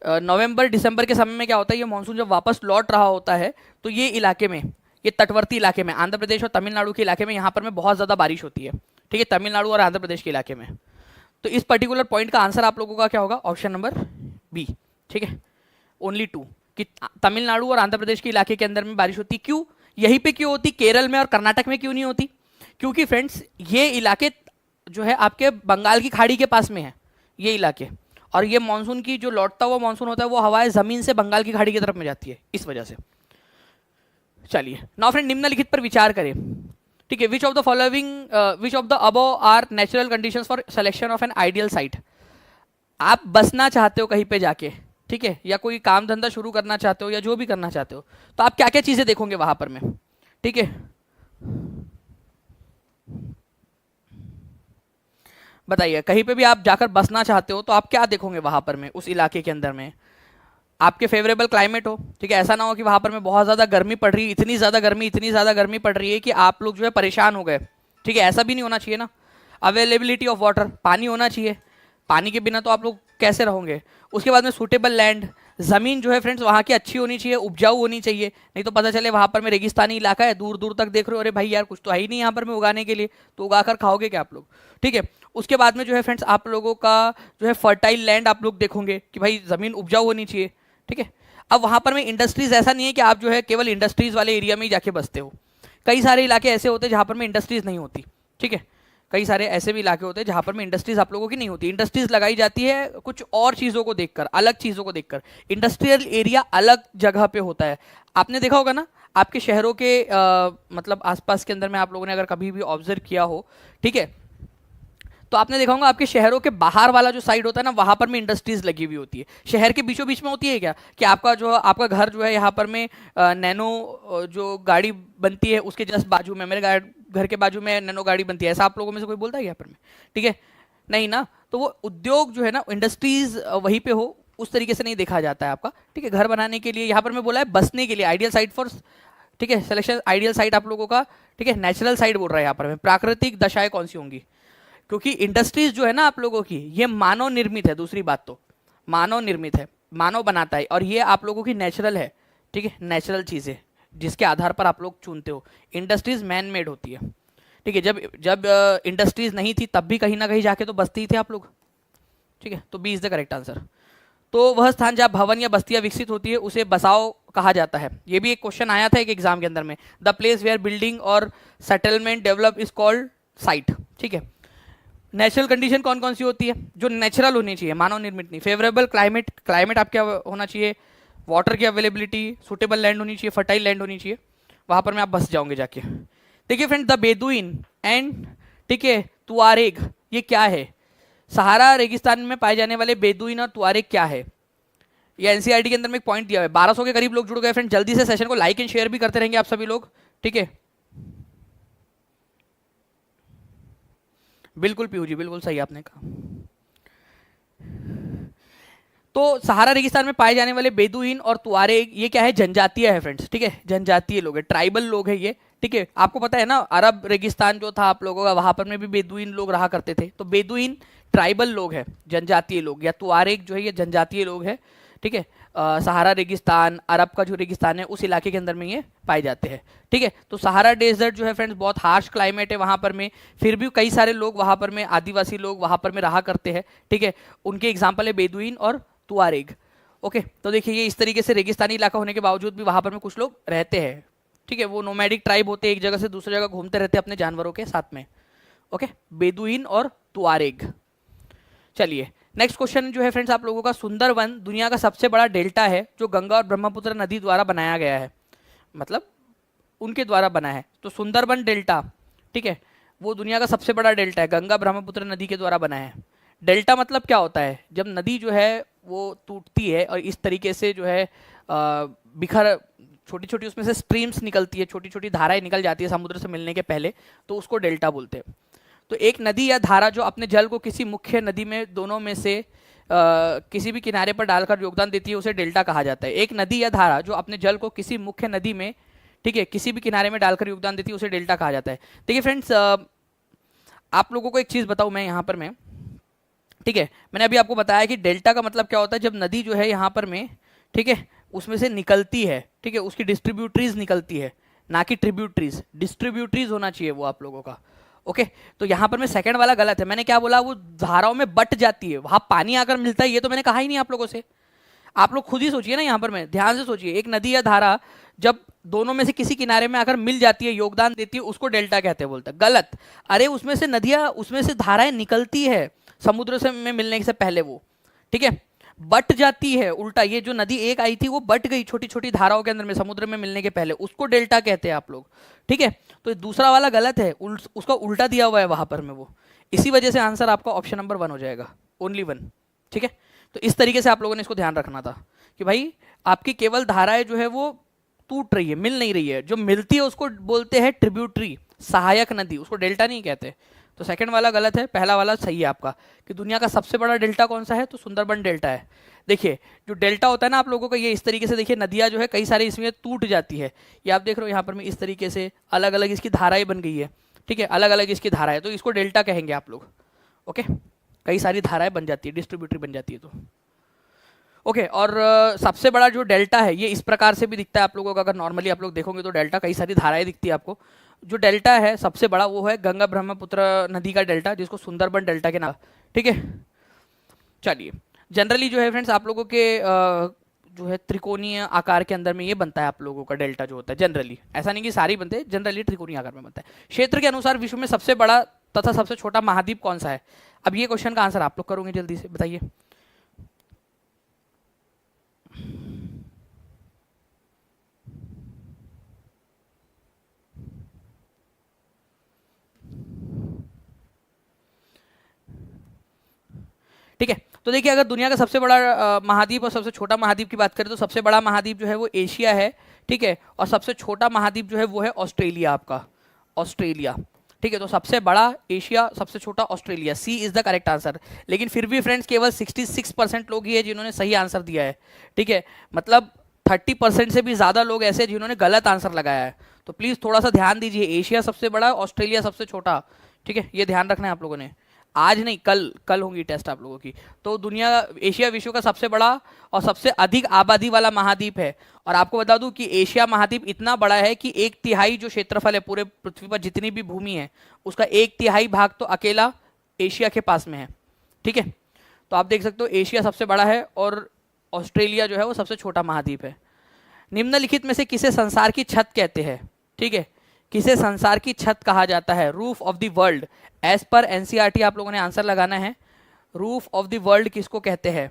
Speaker 1: नवंबर दिसंबर के समय में क्या होता है, ये मानसून जब वापस लौट रहा होता है तो ये इलाके में, ये तटवर्ती इलाके में, आंध्र प्रदेश और तमिलनाडु के इलाके में, यहाँ पर में बहुत ज़्यादा बारिश होती है, ठीक है, तमिलनाडु और आंध्र प्रदेश के इलाके में। तो इस पर्टिकुलर पॉइंट का आंसर आप लोगों का क्या होगा? ऑप्शन नंबर बी, ठीक है, ओनली 2, कि तमिलनाडु और आंध्र प्रदेश के इलाके के अंदर में बारिश होती। क्यों यहीं पे क्यों होती, केरल में और कर्नाटक में क्यों नहीं होती? क्योंकि फ्रेंड्स ये इलाके जो है आपके बंगाल की खाड़ी के पास में है, ये इलाके, और ये मानसून की जो लौटता हुआ मानसून होता है वो हवाएं जमीन से बंगाल की खाड़ी की तरफ में जाती है, इस वजह से। चलिए नाउ फ्रेंड, निम्नलिखित पर विचार करें, ठीक है। Which of the following, which of the above are natural conditions for selection of an ideal site. आप बसना चाहते हो कहीं पे जाके, ठीक है, या कोई काम धंधा शुरू करना चाहते हो, या जो भी करना चाहते हो, तो आप क्या क्या चीजें देखोगे वहां पर में, ठीक है, बताइए। कहीं पे भी आप जाकर बसना चाहते हो तो आप क्या देखोगे वहां पर में, उस इलाके के अंदर में? आपके फेवरेबल क्लाइमेट हो, ठीक है, ऐसा ना हो कि वहां पर में बहुत ज्यादा गर्मी पड़ रही है, इतनी ज्यादा गर्मी पड़ रही है कि आप लोग जो है परेशान हो गए, ठीक है, ऐसा भी नहीं होना चाहिए ना। अवेलेबिलिटी ऑफ वाटर, पानी होना चाहिए, पानी के बिना तो आप लोग कैसे रहोगे। उसके बाद में सूटेबल लैंड, जमीन जो है फ्रेंड्स वहाँ की अच्छी होनी चाहिए, उपजाऊ होनी चाहिए, नहीं तो पता चले वहाँ पर में रेगिस्तानी इलाका है, दूर दूर तक देख रहे हो, अरे भाई यार कुछ तो है ही नहीं यहाँ पर में उगाने के लिए, तो उगा कर खाओगे क्या आप लोग, ठीक है। उसके बाद में जो है फ्रेंड्स आप लोगों का जो है फर्टाइल लैंड आप लोग देखोगे कि भाई ज़मीन उपजाऊ होनी चाहिए, ठीक है। अब वहाँ पर में इंडस्ट्रीज, ऐसा नहीं है कि आप जो है केवल इंडस्ट्रीज वाले एरिया में ही जाके बसते हो, कई सारे इलाके ऐसे होते हैं जहाँ पर में इंडस्ट्रीज नहीं होती, ठीक है। कई सारे ऐसे भी इलाके होते हैं जहाँ पर में इंडस्ट्रीज आप लोगों की नहीं होती, इंडस्ट्रीज लगाई जाती है कुछ और चीज़ों को देखकर, अलग चीज़ों को देखकर। इंडस्ट्रियल एरिया अलग जगह पे होता है, आपने देखा होगा ना, आपके शहरों के मतलब आसपास के अंदर में आप लोगों ने अगर कभी भी ऑब्जर्व किया हो, ठीक है, तो आपने देखा होगा आपके शहरों के बाहर वाला जो साइड होता है ना, वहां पर में इंडस्ट्रीज लगी हुई होती है। शहर के बीचों बीच में होती है क्या कि आपका घर जो है यहाँ पर में नैनो जो गाड़ी बनती है उसके जस्ट बाजू में, मेरे घर के बाजू में नैनो गाड़ी बनती है, ऐसा आप लोगों में से कोई बोलता है यहाँ पर में, ठीक है, नहीं ना। तो वो उद्योग जो है ना, इंडस्ट्रीज वहीं पे हो, उस तरीके से नहीं देखा जाता है आपका, ठीक है। घर बनाने के लिए यहाँ पर मैं बोला है, बसने के लिए आइडियल साइट फॉर, ठीक है, सिलेक्शन आइडियल साइट आप लोगों का, ठीक है। नेचुरल साइट बोल रहा है यहाँ पर में, प्राकृतिक दशाएं कौन सी होंगी, क्योंकि इंडस्ट्रीज जो है ना आप लोगों की, ये मानव निर्मित है, दूसरी बात तो मानव निर्मित है, मानव बनाता है, और ये आप लोगों की नेचुरल है, ठीक है, नेचुरल चीज़ें जिसके आधार पर आप लोग चुनते हो। इंडस्ट्रीज मैन मेड होती है, ठीक है। जब जब इंडस्ट्रीज नहीं थी तब भी कहीं ना कहीं जाके तो बसते ही थे आप लोग, ठीक है। तो B is the correct answer. तो वह स्थान जहाँ भवन या बस्तियां विकसित होती है उसे बसाव कहा जाता है। ये भी एक क्वेश्चन आया था एक एग्जाम के अंदर में, द प्लेस वेयर बिल्डिंग और settlement develop is called site, ठीक है। नेचुरल कंडीशन कौन कौन सी होती है, जो नेचुरल होनी चाहिए, मानव निर्मित नहीं। फेवरेबल क्लाइमेट, क्लाइमेट आप क्या होना चाहिए, वाटर की अवेलेबिलिटी, सुटेबल लैंड होनी चाहिए, फर्टाइल लैंड होनी चाहिए, वहां पर में आप बस जाओगे जाके। देखिए फ्रेंड, द बेदुइन एंड, ठीक है, तुआरेग, ये क्या है, सहारा रेगिस्तान में पाए जाने वाले बेदुइन और तुआरेग क्या है। ये एनसीईआरटी के अंदर में एक पॉइंट दिया हुआ है। 1200 के करीब लोग जुड़ गए फ्रेंड, जल्दी से सेशन को लाइक एंड शेयर भी करते रहेंगे आप सभी लोग, ठीक है। बिल्कुल पीयू जी, बिल्कुल सही आपने कहा। तो सहारा रेगिस्तान में पाए जाने वाले बेदुइन और तुआरेग, ये क्या है, जनजातीय है फ्रेंड्स, ठीक है, जनजातीय लोग है, ट्राइबल लोग है ये, ठीक है। आपको पता है ना, अरब रेगिस्तान जो था आप लोगों का, वहां पर में भी बेदुइन लोग रहा करते थे, तो बेदुइन ट्राइबल लोग है, जनजातीय लोग, या तुआरेग जो है ये जनजातीय लोग है, ठीक है। सहारा रेगिस्तान, अरब का जो रेगिस्तान है उस इलाके के अंदर में ये पाए जाते हैं, ठीक है। तो सहारा डेजर्ट जो है फ्रेंड्स बहुत हार्श क्लाइमेट है वहाँ पर में, फिर भी कई सारे लोग वहाँ पर में, आदिवासी लोग वहाँ पर में रहा करते हैं, ठीक है। उनके एग्जाम्पल है बेदुइन और तुआरेग, ओके। तो देखिए ये इस तरीके से रेगिस्तानी इलाका होने के बावजूद भी वहाँ पर में कुछ लोग रहते हैं, ठीक है। वो नोमैडिक ट्राइब होते हैं, एक जगह से दूसरी जगह घूमते रहते हैं अपने जानवरों के साथ में, ओके, बेदुइन और तुआरेग। चलिए नेक्स्ट क्वेश्चन जो है फ्रेंड्स आप लोगों का, सुंदरवन दुनिया का सबसे बड़ा डेल्टा है जो गंगा और ब्रह्मपुत्र नदी द्वारा बनाया गया है, मतलब उनके द्वारा बना है। तो सुंदरवन डेल्टा, ठीक है, वो दुनिया का सबसे बड़ा डेल्टा है, गंगा ब्रह्मपुत्र नदी के द्वारा बना है। डेल्टा मतलब क्या होता है, जब नदी जो है वो टूटती है और इस तरीके से जो है बिखर, छोटी छोटी उसमें से स्ट्रीम्स निकलती है, छोटी छोटी धाराएं निकल जाती है समुद्र से मिलने के पहले, तो उसको डेल्टा बोलते हैं। तो एक नदी या धारा जो अपने जल को किसी मुख्य नदी में दोनों में से किसी भी किनारे पर डालकर योगदान देती है उसे डेल्टा कहा जाता है। एक नदी या धारा जो अपने जल को किसी मुख्य नदी में, ठीक है, किसी भी किनारे में डालकर योगदान देती है उसे डेल्टा कहा जाता है। देखिए फ्रेंड्स, आप लोगों को एक चीज़ बताऊँ मैं यहाँ पर मैं, ठीक है, मैंने अभी आपको बताया कि डेल्टा का मतलब क्या होता है, जब नदी जो है यहाँ पर में, ठीक है, उसमें से निकलती है, ठीक है, उसकी डिस्ट्रीब्यूटरीज निकलती है, ना कि ट्रिब्यूटरीज, डिस्ट्रीब्यूटरीज होना चाहिए वो आप लोगों का, ओके। तो यहाँ पर मैं सेकंड वाला गलत है, मैंने क्या बोला, वो धाराओं में बट जाती है, वहां पानी आकर मिलता है, ये तो मैंने कहा ही नहीं आप लोगों से। आप लोग खुद ही सोचिए ना, यहाँ पर मैं ध्यान से सोचिए, एक नदी या धारा जब दोनों में से किसी किनारे में आकर मिल जाती है, योगदान देती है, उसको डेल्टा कहते हैं, बोलते हैं। गलत, अरे उसमें से नदियां, उसमें से धाराएं निकलती है समुद्र से में मिलने से पहले वो, ठीक है, बट जाती है, उल्टा, ये जो नदी एक आई थी वो बट गई छोटी छोटी धाराओं के अंदर में समुद्र में मिलने के पहले, उसको डेल्टा कहते हैं आप लोग, ठीक है। तो दूसरा वाला गलत है, उसका उल्टा दिया हुआ है वहां पर में वो, इसी वजह से आंसर आपका ऑप्शन नंबर 1 हो जाएगा, ओनली 1, ठीक है। तो इस तरीके से आप लोगों ने इसको ध्यान रखना था कि भाई आपकी केवल धाराएं जो है वो टूट रही है, मिल नहीं रही है, जो मिलती है उसको बोलते हैं ट्रिब्यूटरी, सहायक नदी, उसको डेल्टा नहीं कहते। तो तो सेकंड वाला गलत है, पहला वाला सही है आपका कि दुनिया का सबसे बड़ा डेल्टा कौन सा है, तो सुंदरबन डेल्टा है। देखिए जो डेल्टा होता है ना आप लोगों का, ये इस तरीके से देखिए नदियाँ जो है कई सारी इसमें टूट जाती है। ये आप देख रहे हो यहाँ पर में इस तरीके से अलग अलग इसकी धाराएं बन गई है, ठीक है, अलग अलग इसकी धाराएं, तो इसको डेल्टा कहेंगे आप लोग। ओके, कई सारी धाराएं बन जाती है, डिस्ट्रीब्यूटरी बन जाती है तो ओके। और सबसे बड़ा जो डेल्टा है ये इस प्रकार से भी दिखता है आप लोगों का, अगर नॉर्मली आप लोग देखोगे तो डेल्टा कई सारी धाराएं दिखती है आपको। जो डेल्टा है सबसे बड़ा वो है गंगा ब्रह्मपुत्र नदी का डेल्टा, जिसको सुंदरबन डेल्टा के नाम, ठीक है। चलिए जनरली जो है फ्रेंड्स आप लोगों के जो है त्रिकोणीय आकार के अंदर में ये बनता है आप लोगों का डेल्टा जो होता है जनरली, ऐसा नहीं कि सारी बनते हैं, जनरली त्रिकोणीय आकार में बनता है। क्षेत्र के अनुसार विश्व में सबसे बड़ा तथा सबसे छोटा महाद्वीप कौन सा है? अब ये क्वेश्चन का आंसर आप लोग करोगे, जल्दी से बताइए। ठीक है, तो देखिए अगर दुनिया का सबसे बड़ा महाद्वीप और सबसे छोटा महाद्वीप की बात करें तो सबसे बड़ा महाद्वीप जो है वो एशिया है, ठीक है, और सबसे छोटा महाद्वीप जो है वो है ऑस्ट्रेलिया, आपका ऑस्ट्रेलिया, ठीक है। तो सबसे बड़ा एशिया, सबसे छोटा Australia, C is the correct answer. लेकिन फिर भी फ्रेंड्स केवल 66% लोग ही है जिन्होंने सही आंसर दिया है, ठीक है, मतलब 30% से भी ज़्यादा लोग ऐसे जिन्होंने गलत आंसर लगाया है। तो प्लीज़ थोड़ा सा ध्यान दीजिए, एशिया सबसे बड़ा, ऑस्ट्रेलिया सबसे छोटा, ठीक है, ये ध्यान रखना है आप लोगों ने। आज नहीं, कल होंगी टेस्ट आप लोगों की। तो दुनिया, एशिया विश्व का सबसे बड़ा और सबसे अधिक आबादी वाला महाद्वीप है। और आपको बता दूं कि एशिया महाद्वीप इतना बड़ा है कि 1/3 जो क्षेत्रफल है पूरे पृथ्वी पर जितनी भी भूमि है उसका 1/3 भाग तो अकेला एशिया के पास में है, ठीक है। तो आप देख सकते हो एशिया सबसे बड़ा है और ऑस्ट्रेलिया जो है वो सबसे छोटा महाद्वीप है। निम्नलिखित में से किसे संसार की छत कहते हैं, ठीक है, किसे संसार की छत कहा जाता है? Roof of the world, as पर एनसीईआरटी आप लोगों ने आंसर लगाना है। रूफ ऑफ द वर्ल्ड किसको कहते हैं?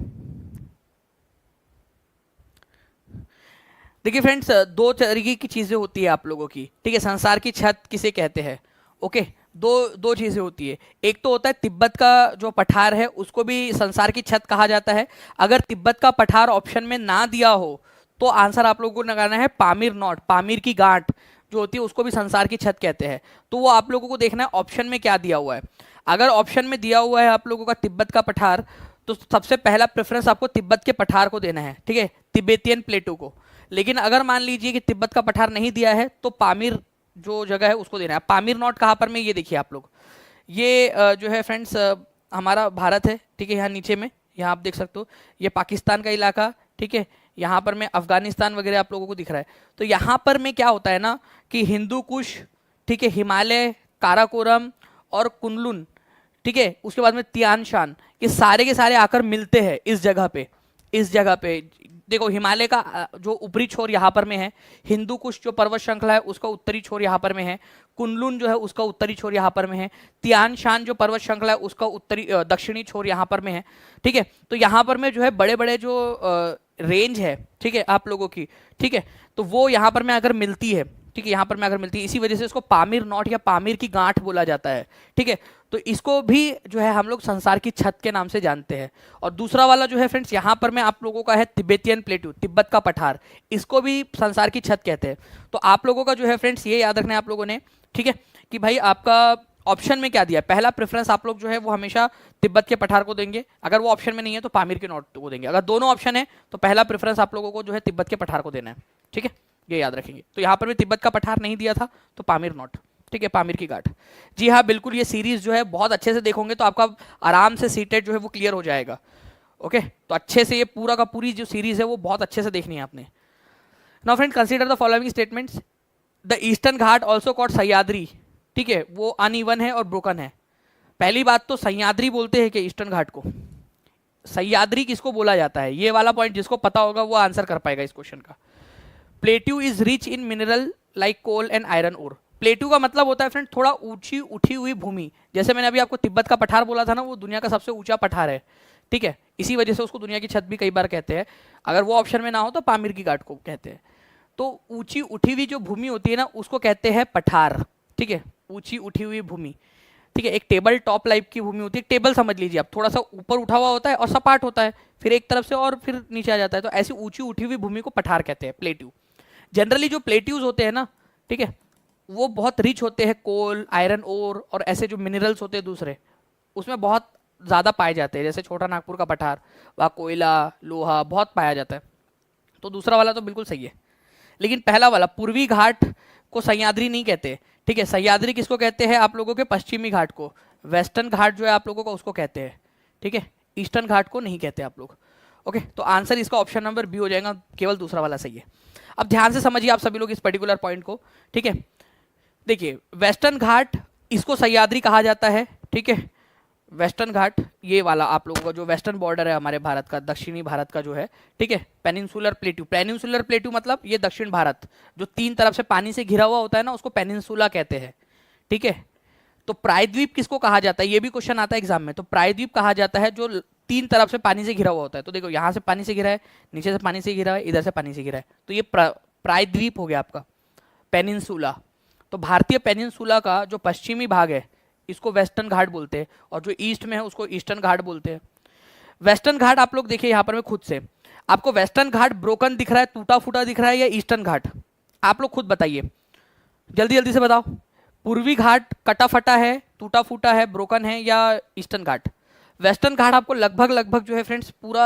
Speaker 1: देखिए फ्रेंड्स दो तरीके की चीजें होती है आप लोगों की, ठीक है, संसार की छत किसे कहते हैं? ओके, दो चीजें होती है। एक तो होता है तिब्बत का जो पठार है उसको भी संसार की छत कहा जाता है। अगर तिब्बत का पठार ऑप्शन में ना दिया हो तो आंसर आप लोगों को लगाना है पामीर नॉट, पामीर की गांठ जो होती है उसको भी संसार की छत कहते हैं। तो वो आप लोगों को देखना है ऑप्शन में क्या दिया हुआ है। अगर ऑप्शन में दिया हुआ है आप लोगों का तिब्बत का पठार, तो सबसे पहला प्रेफरेंस आपको तिब्बत के पठार को देना है, ठीक है, तिब्बतियन प्लेटू को। लेकिन अगर मान लीजिए कि तिब्बत का पठार नहीं दिया है तो पामीर जो जगह है उसको देना है। पामीर नॉट कहाँ पर में, ये देखिए आप लोग, ये जो है फ्रेंड्स हमारा भारत है, ठीक है, यहाँ नीचे में, यहाँ आप देख सकते हो ये पाकिस्तान का इलाका, ठीक है, यहाँ पर में अफगानिस्तान वगैरह आप लोगों को दिख रहा है। तो यहाँ पर में क्या होता है ना कि हिंदू कुश, ठीक है, हिमालय, काराकोरम और कुनलुन, ठीक है, उसके बाद में तियान शान, ये सारे के सारे आकर मिलते हैं इस जगह पे। इस जगह पे देखो हिमालय का जो ऊपरी छोर यहाँ पर में है, हिंदू कुश जो पर्वत श्रृंखला है उसका उत्तरी छोर यहाँ पर में है, कुनलुन जो है उसका उत्तरी छोर यहाँ पर में है, तियान शान जो पर्वत श्रृंखला है उसका उत्तरी दक्षिणी छोर यहाँ पर में है, ठीक है। तो यहाँ पर में जो है बड़े बड़े जो रेंज है, ठीक है, आप लोगों की, ठीक है, तो वो यहाँ पर में अगर मिलती है, ठीक है, यहाँ पर में अगर मिलती है, इसी वजह से इसको पामीर नॉट या पामीर की गांठ बोला जाता है, ठीक है। तो इसको भी जो है हम लोग संसार की छत के नाम से जानते हैं। और दूसरा वाला जो है फ्रेंड्स यहाँ पर में आप लोगों का है तिब्बतियन प्लेटू, तिब्बत का पठार, इसको भी संसार की छत कहते हैं। तो आप लोगों का जो है फ्रेंड्स ये याद रखना है आप लोगों ने, ठीक है, कि भाई आपका ऑप्शन में क्या दिया है, पहला प्रेफरेंस आप लोग जो है वो हमेशा तिब्बत के पठार को देंगे, अगर वो ऑप्शन में नहीं है तो पामीर के नॉट को देंगे, अगर दोनों ऑप्शन है तो पहला प्रेफरेंस आप लोगों को जो है तिब्बत के पठार को देना है, ठीक है, ये याद रखेंगे। तो यहाँ पर भी तिब्बत का पठार नहीं दिया था तो पामीर नॉट, ठीक है, पामीर की गांठ। जी हाँ बिल्कुल, ये सीरीज जो है बहुत अच्छे से देखोगे तो आपका आराम से सीटेट जो है वो क्लियर हो जाएगा। ओके, तो अच्छे से ये पूरा का पूरी जो सीरीज है वो बहुत अच्छे से देखनी है आपने। Now friend consider the following statements, the eastern Ghat also called Sahyadri, ठीक है, वो अनइवन है और ब्रोकन है। पहली बात तो सह्याद्री बोलते हैं कि ईस्टर्न घाट को, सह्याद्री किसको बोला जाता है, ये वाला पॉइंट जिसको पता होगा वो आंसर कर पाएगा इस क्वेश्चन का। Plateau is rich in mineral like coal and iron ore, plateau का मतलब होता है फ्रेंड थोड़ा ऊंची उठी हुई भूमि, जैसे मैंने अभी आपको तिब्बत का पठार बोला था ना, वो दुनिया का सबसे ऊंचा पठार है, ठीक है, इसी वजह से उसको दुनिया की छत भी कई बार कहते हैं। अगर वो ऑप्शन में ना हो तो पामीर की गांठ को कहते हैं। तो ऊंची उठी हुई जो भूमि होती है ना उसको कहते हैं पठार, ठीक है, ऊंची उठी हुई भूमि, ठीक है, एक टेबल टॉप लाइफ की भूमि होती है, टेबल समझ लीजिए आप, थोड़ा सा ऊपर उठा हुआ होता है और सपाट होता है, फिर एक तरफ से और फिर नीचे आ जाता है, तो ऐसी ऊंची उठी हुई भूमि को पठार कहते हैं, प्लेट्यू। जनरली जो प्लेट्यूज होते हैं ना, ठीक है, वो बहुत रिच होते हैं, कोल, आयरन ओर और ऐसे जो मिनरल्स होते हैं दूसरे, उसमें बहुत ज़्यादा पाए जाते हैं। जैसे छोटा नागपुर का पठार, वहाँ कोयला, लोहा बहुत पाया जाता है। तो दूसरा वाला तो बिल्कुल सही है। लेकिन पहला वाला पूर्वी घाट को सह्याद्री नहीं कहते, ठीक है। सह्याद्री किसको कहते हैं आप लोगों के? पश्चिमी घाट को। वेस्टर्न घाट जो है आप लोगों का उसको कहते हैं, ठीक है। ईस्टर्न घाट को नहीं कहते आप लोग। ओके, तो आंसर इसका ऑप्शन नंबर बी हो जाएगा, केवल दूसरा वाला सही है। अब ध्यान से समझिए आप सभी लोग इस पर्टिकुलर पॉइंट को, ठीक है। देखिए वेस्टर्न घाट इसको सह्याद्री कहा जाता है, ठीक है। वेस्टर्न घाट ये वाला आप लोगों का जो वेस्टर्न बॉर्डर है हमारे भारत का, दक्षिणी भारत का जो है, ठीक है। पेनिनसुलर प्लेट्यू, पेनिनसुलर प्लेट्यू मतलब ये दक्षिण भारत जो तीन तरफ से पानी से घिरा हुआ होता है ना, उसको पेनिनसुला कहते हैं, ठीक है। तो प्रायद्वीप किसको कहा जाता है? ये भी क्वेश्चन आता है एग्जाम में। तो प्रायद्वीप कहा जाता है जो तीन तरफ से पानी से घिरा हुआ होता है। तो देखो यहाँ से पानी से घिरा है, नीचे से पानी से घिरा है, इधर से पानी से घिरा है, तो ये प्रायद्वीप हो गया आपका, पेनिनसुला। तो भारतीय पेनिनसुला का जो पश्चिमी भाग है इसको वेस्टर्न घाट बोलते हैं, और जो ईस्ट में है उसको ईस्टर्न घाट बोलते हैं। वेस्टर्न घाट आप लोग देखिए यहाँ पर मैं खुद से आपको वेस्टर्न घाट ब्रोकन दिख रहा है, टूटा फूटा दिख रहा है, या ईस्टर्न घाट? आप लोग खुद बताइए, जल्दी जल्दी से बताओ। पूर्वी घाट कटा फटा है, टूटा फूटा है, ब्रोकन है, या ईस्टर्न घाट? वेस्टर्न घाट आपको लगभग लगभग जो है फ्रेंड्स पूरा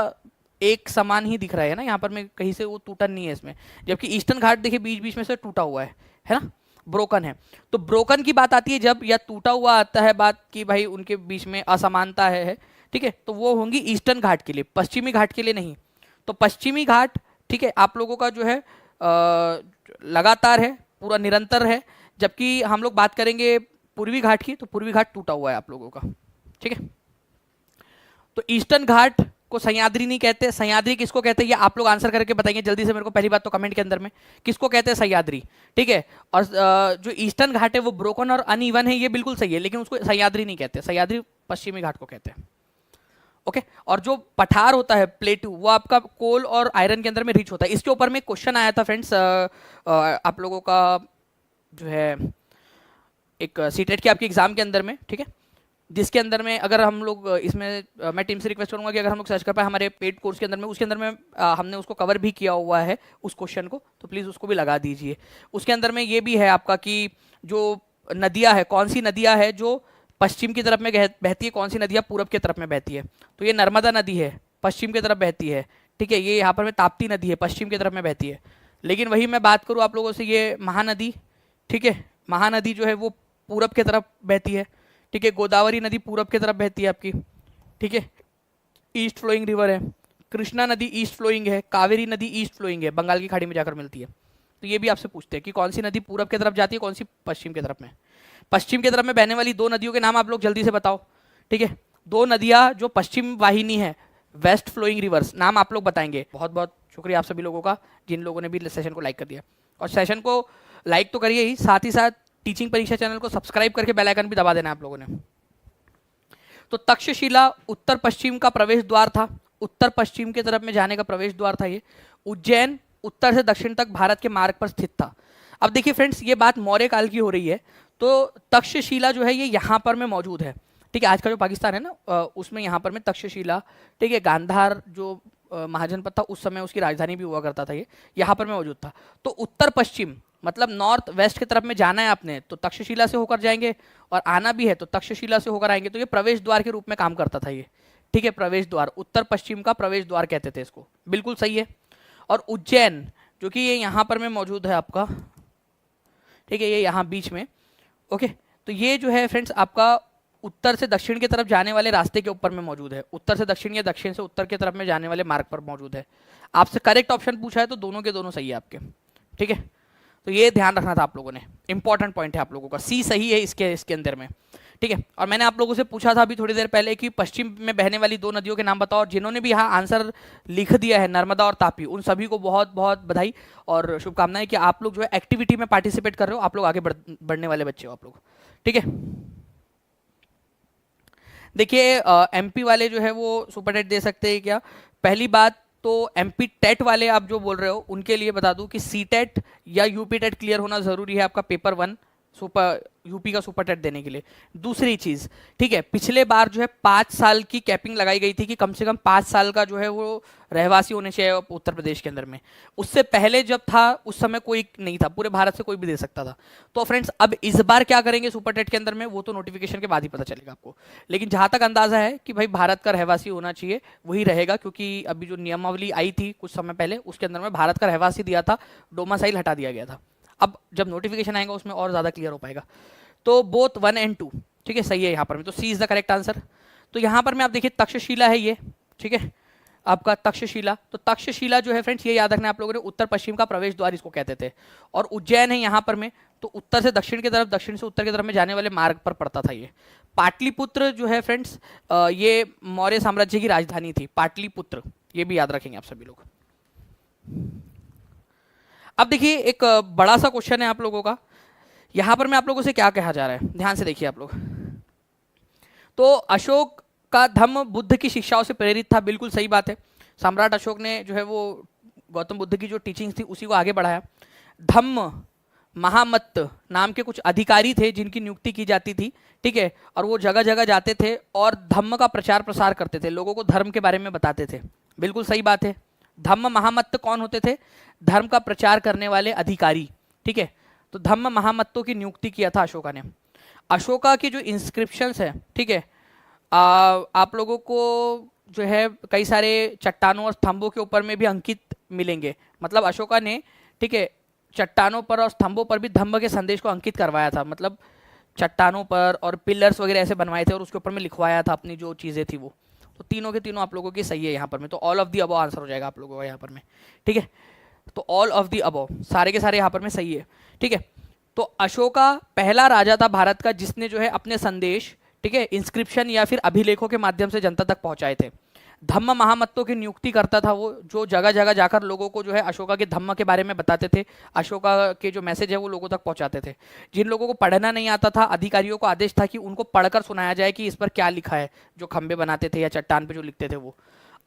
Speaker 1: एक समान ही दिख रहा है ना, यहाँ पर मैं कहीं से वो टूटा नहीं है इसमें। जबकि ईस्टर्न घाट देखिए बीच बीच में से टूटा हुआ है ना, ब्रोकन है। तो ब्रोकन की बात आती है जब, या टूटा हुआ आता है बात कि भाई उनके बीच में असमानता है, ठीक है। तो वो होंगी ईस्टर्न घाट के लिए, पश्चिमी घाट के लिए नहीं। तो पश्चिमी घाट, ठीक है, आप लोगों का जो है लगातार है, पूरा निरंतर है। जबकि हम लोग बात करेंगे पूर्वी घाट की, तो पूर्वी घाट टूटा हुआ है आप लोगों का, ठीक है। तो ईस्टर्न घाट को सह्याद्री नहीं कहते। सह्याद्री किसको कहते हैं ये आप लोग आंसर करके बताएंगे जल्दी से मेरे को। पहली बात तो कमेंट के अंदर में किसको कहते हैं सह्याद्री, ठीक है। और जो ईस्टर्न घाट है वो ब्रोकन और अनइवन है, ये बिल्कुल सही है, लेकिन उसको सह्याद्री नहीं कहते। सह्याद्री पश्चिमी घाट को कहते हैं, ओके। और जो पठार होता है प्लेटू, वो आपका कोल और आयरन के अंदर में रिच होता है। इसके ऊपर में क्वेश्चन आया था फ्रेंड्स आप लोगों का जो है एक सीटेट के आपके एग्जाम के अंदर में, ठीक है। जिसके अंदर में अगर हम लोग इसमें मैं टीम से रिक्वेस्ट करूंगा कि अगर हम लोग सर्च कर पाए हमारे पेड कोर्स के अंदर में, उसके अंदर में हमने उसको कवर भी किया हुआ है उस क्वेश्चन को, तो प्लीज़ उसको भी लगा दीजिए। उसके अंदर में ये भी है आपका कि जो नदियाँ है, कौन सी नदियाँ है जो पश्चिम की तरफ में बहती है, कौन सी नदियाँ पूरब की तरफ में बहती है। तो ये नर्मदा नदी है, पश्चिम की तरफ बहती है, ठीक है। ये यहाँ पर में ताप्ती नदी है, पश्चिम की तरफ में बहती है। लेकिन वही मैं बात करूँ आप लोगों से, ये महानदी, ठीक है, महानदी जो है वो पूरब की तरफ बहती है, ठीक है। गोदावरी नदी पूरब की तरफ बहती है आपकी, ठीक है, ईस्ट फ्लोइंग रिवर है। कृष्णा नदी ईस्ट फ्लोइंग है, कावेरी नदी ईस्ट फ्लोइंग है, बंगाल की खाड़ी में जाकर मिलती है। तो ये भी आपसे पूछते हैं कि कौन सी नदी पूरब की तरफ जाती है, कौन सी पश्चिम की तरफ में। पश्चिम की तरफ में बहने वाली दो नदियों के नाम आप लोग जल्दी से बताओ, ठीक है। दो नदियाँ जो पश्चिम वाहिनी है, वेस्ट फ्लोइंग रिवर्स, नाम आप लोग बताएंगे। बहुत बहुत शुक्रिया आप सभी लोगों का जिन लोगों ने भी सेशन को लाइक कर दिया। और सेशन को लाइक तो करिए ही, साथ ही साथ टीचिंग परीक्षा चैनल को सब्सक्राइब करके बेल आइकन भी दबा देना आप लोगों ने। तो तक्षशिला उत्तर पश्चिम का प्रवेश द्वार था, उत्तर पश्चिम की तरफ में जाने का प्रवेश द्वार था ये। उज्जैन उत्तर से दक्षिण तक भारत के मार्ग पर स्थित था। अब देखिए फ्रेंड्स, ये बात मौर्य काल की हो रही है, तो तक्षशिला जो है ये यहाँ पर में मौजूद है, ठीक है। आज का जो पाकिस्तान है ना उसमें यहाँ पर में तक्षशिला, ठीक है, गांधार जो महाजनपद था उस समय उसकी राजधानी भी हुआ करता था, ये यहाँ पर में मौजूद था। तो उत्तर पश्चिम मतलब नॉर्थ वेस्ट की तरफ में जाना है आपने तो तक्षशिला से होकर जाएंगे, और आना भी है तो तक्षशिला से होकर आएंगे। तो ये प्रवेश द्वार के रूप में काम करता था ये, ठीक है, प्रवेश द्वार, उत्तर पश्चिम का प्रवेश द्वार कहते थे इसको, बिल्कुल सही है। और उज्जैन जो कि ये यहाँ पर में मौजूद है आपका, ठीक है, ये यहाँ बीच में, ओके। तो ये जो है फ्रेंड्स आपका उत्तर से दक्षिण की तरफ जाने वाले रास्ते के ऊपर में मौजूद है, उत्तर से दक्षिण या दक्षिण से उत्तर की तरफ में जाने वाले मार्ग पर मौजूद है। आपसे करेक्ट ऑप्शन पूछा है तो दोनों के दोनों सही है आपके, ठीक है। तो ये ध्यान रखना था आप लोगों ने, इंपॉर्टेंट पॉइंट है आप लोगों का, सी सही है इसके अंदर में, ठीक है। और मैंने आप लोगों से पूछा था अभी थोड़ी देर पहले कि पश्चिम में बहने वाली दो नदियों के नाम बताओ, और जिन्होंने भी यहाँ आंसर लिख दिया है नर्मदा और तापी, उन सभी को बहुत बहुत बधाई और शुभकामनाएं कि आप लोग जो है एक्टिविटी में पार्टिसिपेट कर रहे हो, आप लोग आगे बढ़ने वाले बच्चे हो आप लोग, ठीक है। देखिए एमपी वाले जो है वो सुपर टेट दे सकते हैं क्या? पहली बात तो एमपी टेट वाले आप जो बोल रहे हो उनके लिए बता दूं कि सी टेट या यूपी टेट क्लियर होना ज़रूरी है आपका पेपर 1 सुपर यूपी का सुपर टेट देने के लिए। दूसरी चीज, ठीक है, पिछले बार जो है 5 साल की कैपिंग लगाई गई थी कि कम से कम 5 साल का जो है वो रहवासी होने चाहिए उत्तर प्रदेश के अंदर में। उससे पहले जब था उस समय कोई नहीं था, पूरे भारत से कोई भी दे सकता था। तो फ्रेंड्स अब इस बार क्या करेंगे सुपर टेट के अंदर में, वो तो नोटिफिकेशन के बाद ही पता चलेगा आपको। लेकिन जहां तक अंदाजा है कि भाई भारत का रहवासी होना चाहिए वही रहेगा, क्योंकि अभी जो नियमावली आई थी कुछ समय पहले उसके अंदर में भारत का रहवासी दिया था, डोमासाइल हटा दिया गया था। अब जब नोटिफिकेशन आएगा उसमें और ज़्यादा क्लियर हो पाएगा। तो बोथ 1 एंड 2, ठीक है, सही है यहाँ पर में, तो सी इज द करेक्ट आंसर। तो यहाँ पर में आप देखिए तक्षशिला है ये, ठीक है, आपका तक्षशिला। तो तक्षशिला जो है फ्रेंड्स, ये याद रखना आप लोगों ने, उत्तर पश्चिम का प्रवेश द्वार इसको कहते थे। और उज्जैन है यहाँ पर में, तो उत्तर से दक्षिण की तरफ, दक्षिण से उत्तर की तरफ में जाने वाले मार्ग पर पड़ता था ये। पाटलिपुत्र जो है फ्रेंड्स, ये मौर्य साम्राज्य की राजधानी थी, पाटलिपुत्र, ये भी याद रखेंगे आप सभी लोग। अब देखिए एक बड़ा सा क्वेश्चन है आप लोगों का, यहां पर मैं आप लोगों से क्या कहा जा रहा है, ध्यान से देखिए आप लोग। तो अशोक का धम्म बुद्ध की शिक्षाओं से प्रेरित था, बिल्कुल सही बात है। सम्राट अशोक ने जो है वो गौतम बुद्ध की जो टीचिंग्स थी उसी को आगे बढ़ाया। धम्म महामत्त नाम के कुछ अधिकारी थे जिनकी नियुक्ति की जाती थी, ठीक है, और वो जगह जगह जाते थे और धम्म का प्रचार प्रसार करते थे, लोगों को धर्म के बारे में बताते थे, बिल्कुल सही बात है। धम्म महामत्त कौन होते थे? धर्म का प्रचार करने वाले अधिकारी, ठीक है। तो धम्म महामत्तों की नियुक्ति किया था अशोका ने। अशोका की जो इंस्क्रिप्शंस है, ठीक है, आप लोगों को जो है कई सारे चट्टानों और स्तंभों के ऊपर में भी अंकित मिलेंगे। मतलब अशोका ने, ठीक है, चट्टानों पर और स्तंभों पर भी धम्म के संदेश को अंकित करवाया था। मतलब चट्टानों पर और पिलर्स वगैरह ऐसे बनवाए थे और उसके ऊपर में लिखवाया था अपनी जो चीज़ें थी वो। तो तीनों के तीनों आप लोगों की सही है यहाँ पर में, तो all of the above answer हो जाएगा आप लोगों का यहाँ पर में, ठीक है। तो ऑल ऑफ दी अबव सारे के सारे यहाँ पर में सही है, ठीक है। तो अशोका पहला राजा था भारत का जिसने जो है अपने संदेश, ठीक है, इंस्क्रिप्शन या फिर अभिलेखों के माध्यम से जनता तक पहुंचाए थे। धम्म महामत्तों की नियुक्ति करता था वो, जो जगह जगह जाकर लोगों को जो है अशोका के धम्म के बारे में बताते थे, अशोका के जो मैसेज है वो लोगों तक पहुंचाते थे। जिन लोगों को पढ़ना नहीं आता था, अधिकारियों को आदेश था कि उनको पढ़कर सुनाया जाए कि इस पर क्या लिखा है, जो खंबे बनाते थे या चट्टान पे जो लिखते थे वो।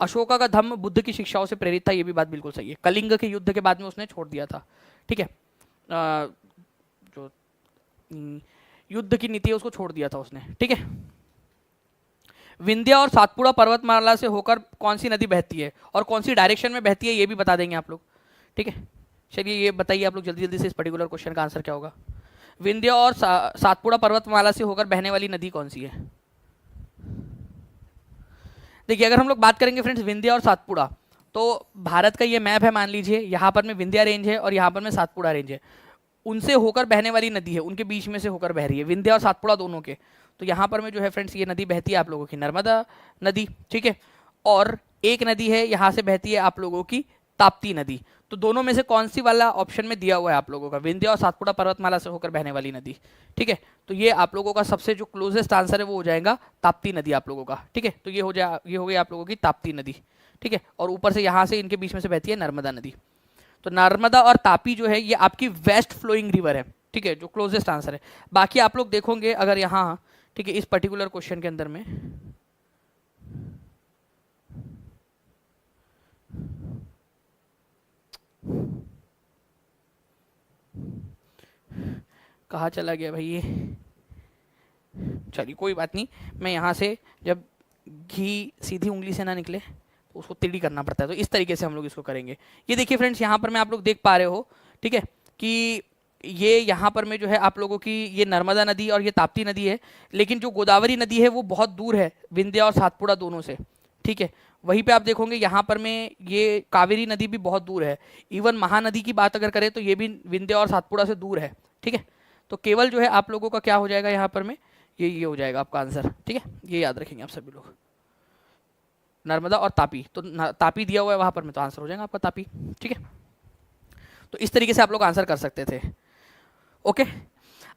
Speaker 1: अशोका का धम्म बुद्ध की शिक्षाओं से प्रेरित था, ये भी बात बिल्कुल सही है। कलिंग के युद्ध के बाद में उसने छोड़ दिया था, ठीक है, जो युद्ध की नीति है उसको छोड़ दिया था उसने, ठीक है। विंध्या और सातपुड़ा पर्वतमाला से होकर कौन सी नदी बहती है और कौन सी डायरेक्शन में बहती है ये भी बता देंगे आप लोग, ठीक है। चलिए ये बताइए आप लोग जल्दी जल्दी से इस पर्टिकुलर क्वेश्चन का आंसर क्या होगा। विंध्या और सातपुड़ा पर्वतमाला से होकर बहने वाली नदी कौन सी है? देखिए अगर हम लोग बात करेंगे फ्रेंड्स विंध्या और सातपुड़ा, तो भारत का ये मैप है, मान लीजिए यहाँ पर में विंध्या रेंज है और यहाँ पर में सातपुड़ा रेंज है। उनसे होकर बहने वाली नदी है, उनके बीच में से होकर बह रही है, विंध्या और सातपुड़ा दोनों के। तो यहाँ पर में जो है फ्रेंड्स ये नदी बहती है आप लोगों की नर्मदा नदी, ठीक है। और एक नदी है यहाँ से बहती है आप लोगों की ताप्ती नदी। तो दोनों में से कौन सी वाला ऑप्शन में दिया हुआ है आप लोगों का? विंध्या और सातपुड़ा पर्वतमाला से होकर बहने वाली नदी, ठीक है। तो ये आप लोगों का सबसे जो क्लोजेस्ट आंसर है वो हो जाएगा ताप्ती नदी आप लोगों का, ठीक है। तो ये हो गई आप लोगों की ताप्ती नदी, ठीक है। और ऊपर से यहाँ से इनके बीच में से बहती है नर्मदा नदी। तो नर्मदा और तापी जो है ये आपकी वेस्ट फ्लोइंग रिवर है, ठीक है, जो क्लोजेस्ट आंसर है। बाकी आप लोग देखोगे अगर यहाँ, ठीक है, इस पर्टिकुलर क्वेश्चन के अंदर में कहाँ चला गया भाई ये, चलिए कोई बात नहीं। मैं यहाँ से जब घी सीधी उंगली से ना निकले तो उसको तिड़ी करना पड़ता है, तो इस तरीके से हम लोग इसको करेंगे। ये देखिए फ्रेंड्स यहाँ पर मैं आप लोग देख पा रहे हो, ठीक है, कि ये यहाँ पर में जो है आप लोगों की ये नर्मदा नदी और ये ताप्ती नदी है, लेकिन जो गोदावरी नदी है वो बहुत दूर है विंध्या और सातपुड़ा दोनों से, ठीक है। वहीं पे आप देखोगे यहाँ पर में ये कावेरी नदी भी बहुत दूर है। इवन महानदी की बात अगर करें तो ये भी विंध्या और सातपुड़ा से दूर है, ठीक है। तो केवल जो है आप लोगों का क्या हो जाएगा यहाँ पर में, ये हो जाएगा आपका आंसर, ठीक है। ये याद रखेंगे आप सभी लोग, नर्मदा और तापी। तो तापी दिया हुआ है वहाँ पर में, तो आंसर हो जाएगा आपका तापी, ठीक है। तो इस तरीके से आप लोग आंसर कर सकते थे, ओके।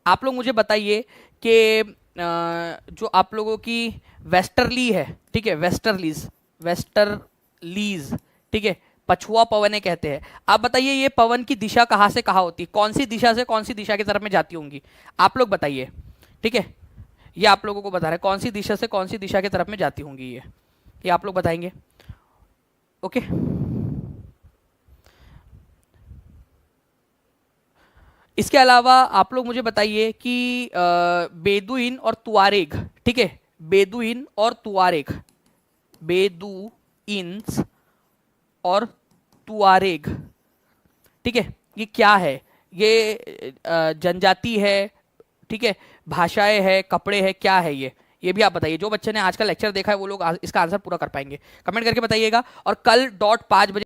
Speaker 1: आप लोग मुझे बताइए कि जो आप लोगों की वेस्टर्ली है, ठीक है, वेस्टर्लीज, ठीक है, पछुआ पवने कहते हैं। आप बताइए ये पवन की दिशा कहाँ से कहाँ होती है, कौन सी दिशा से कौन सी दिशा की तरफ में जाती होंगी, आप लोग बताइए, ठीक है। ये आप लोगों को बता रहे हैं कौन सी दिशा से कौन सी दिशा की तरफ में जाती होंगी, ये आप लोग बताएंगे, ओके। इसके अलावा आप लोग मुझे बताइए कि बेदुइन और तुआरेग, ठीक है, बेदुइन और तुआरेग, बेदुइन्स और तुआरेग, ठीक है, ये क्या है? ये जनजाति है, ठीक है, भाषाएं है, कपड़े है, क्या है ये भी आप बताइए। जो बच्चे ने आज का लेक्चर देखा है वो लोग इसका आंसर पूरा कर पाएंगे, कमेंट करके बताइएगा। और कल डॉट 5 बजे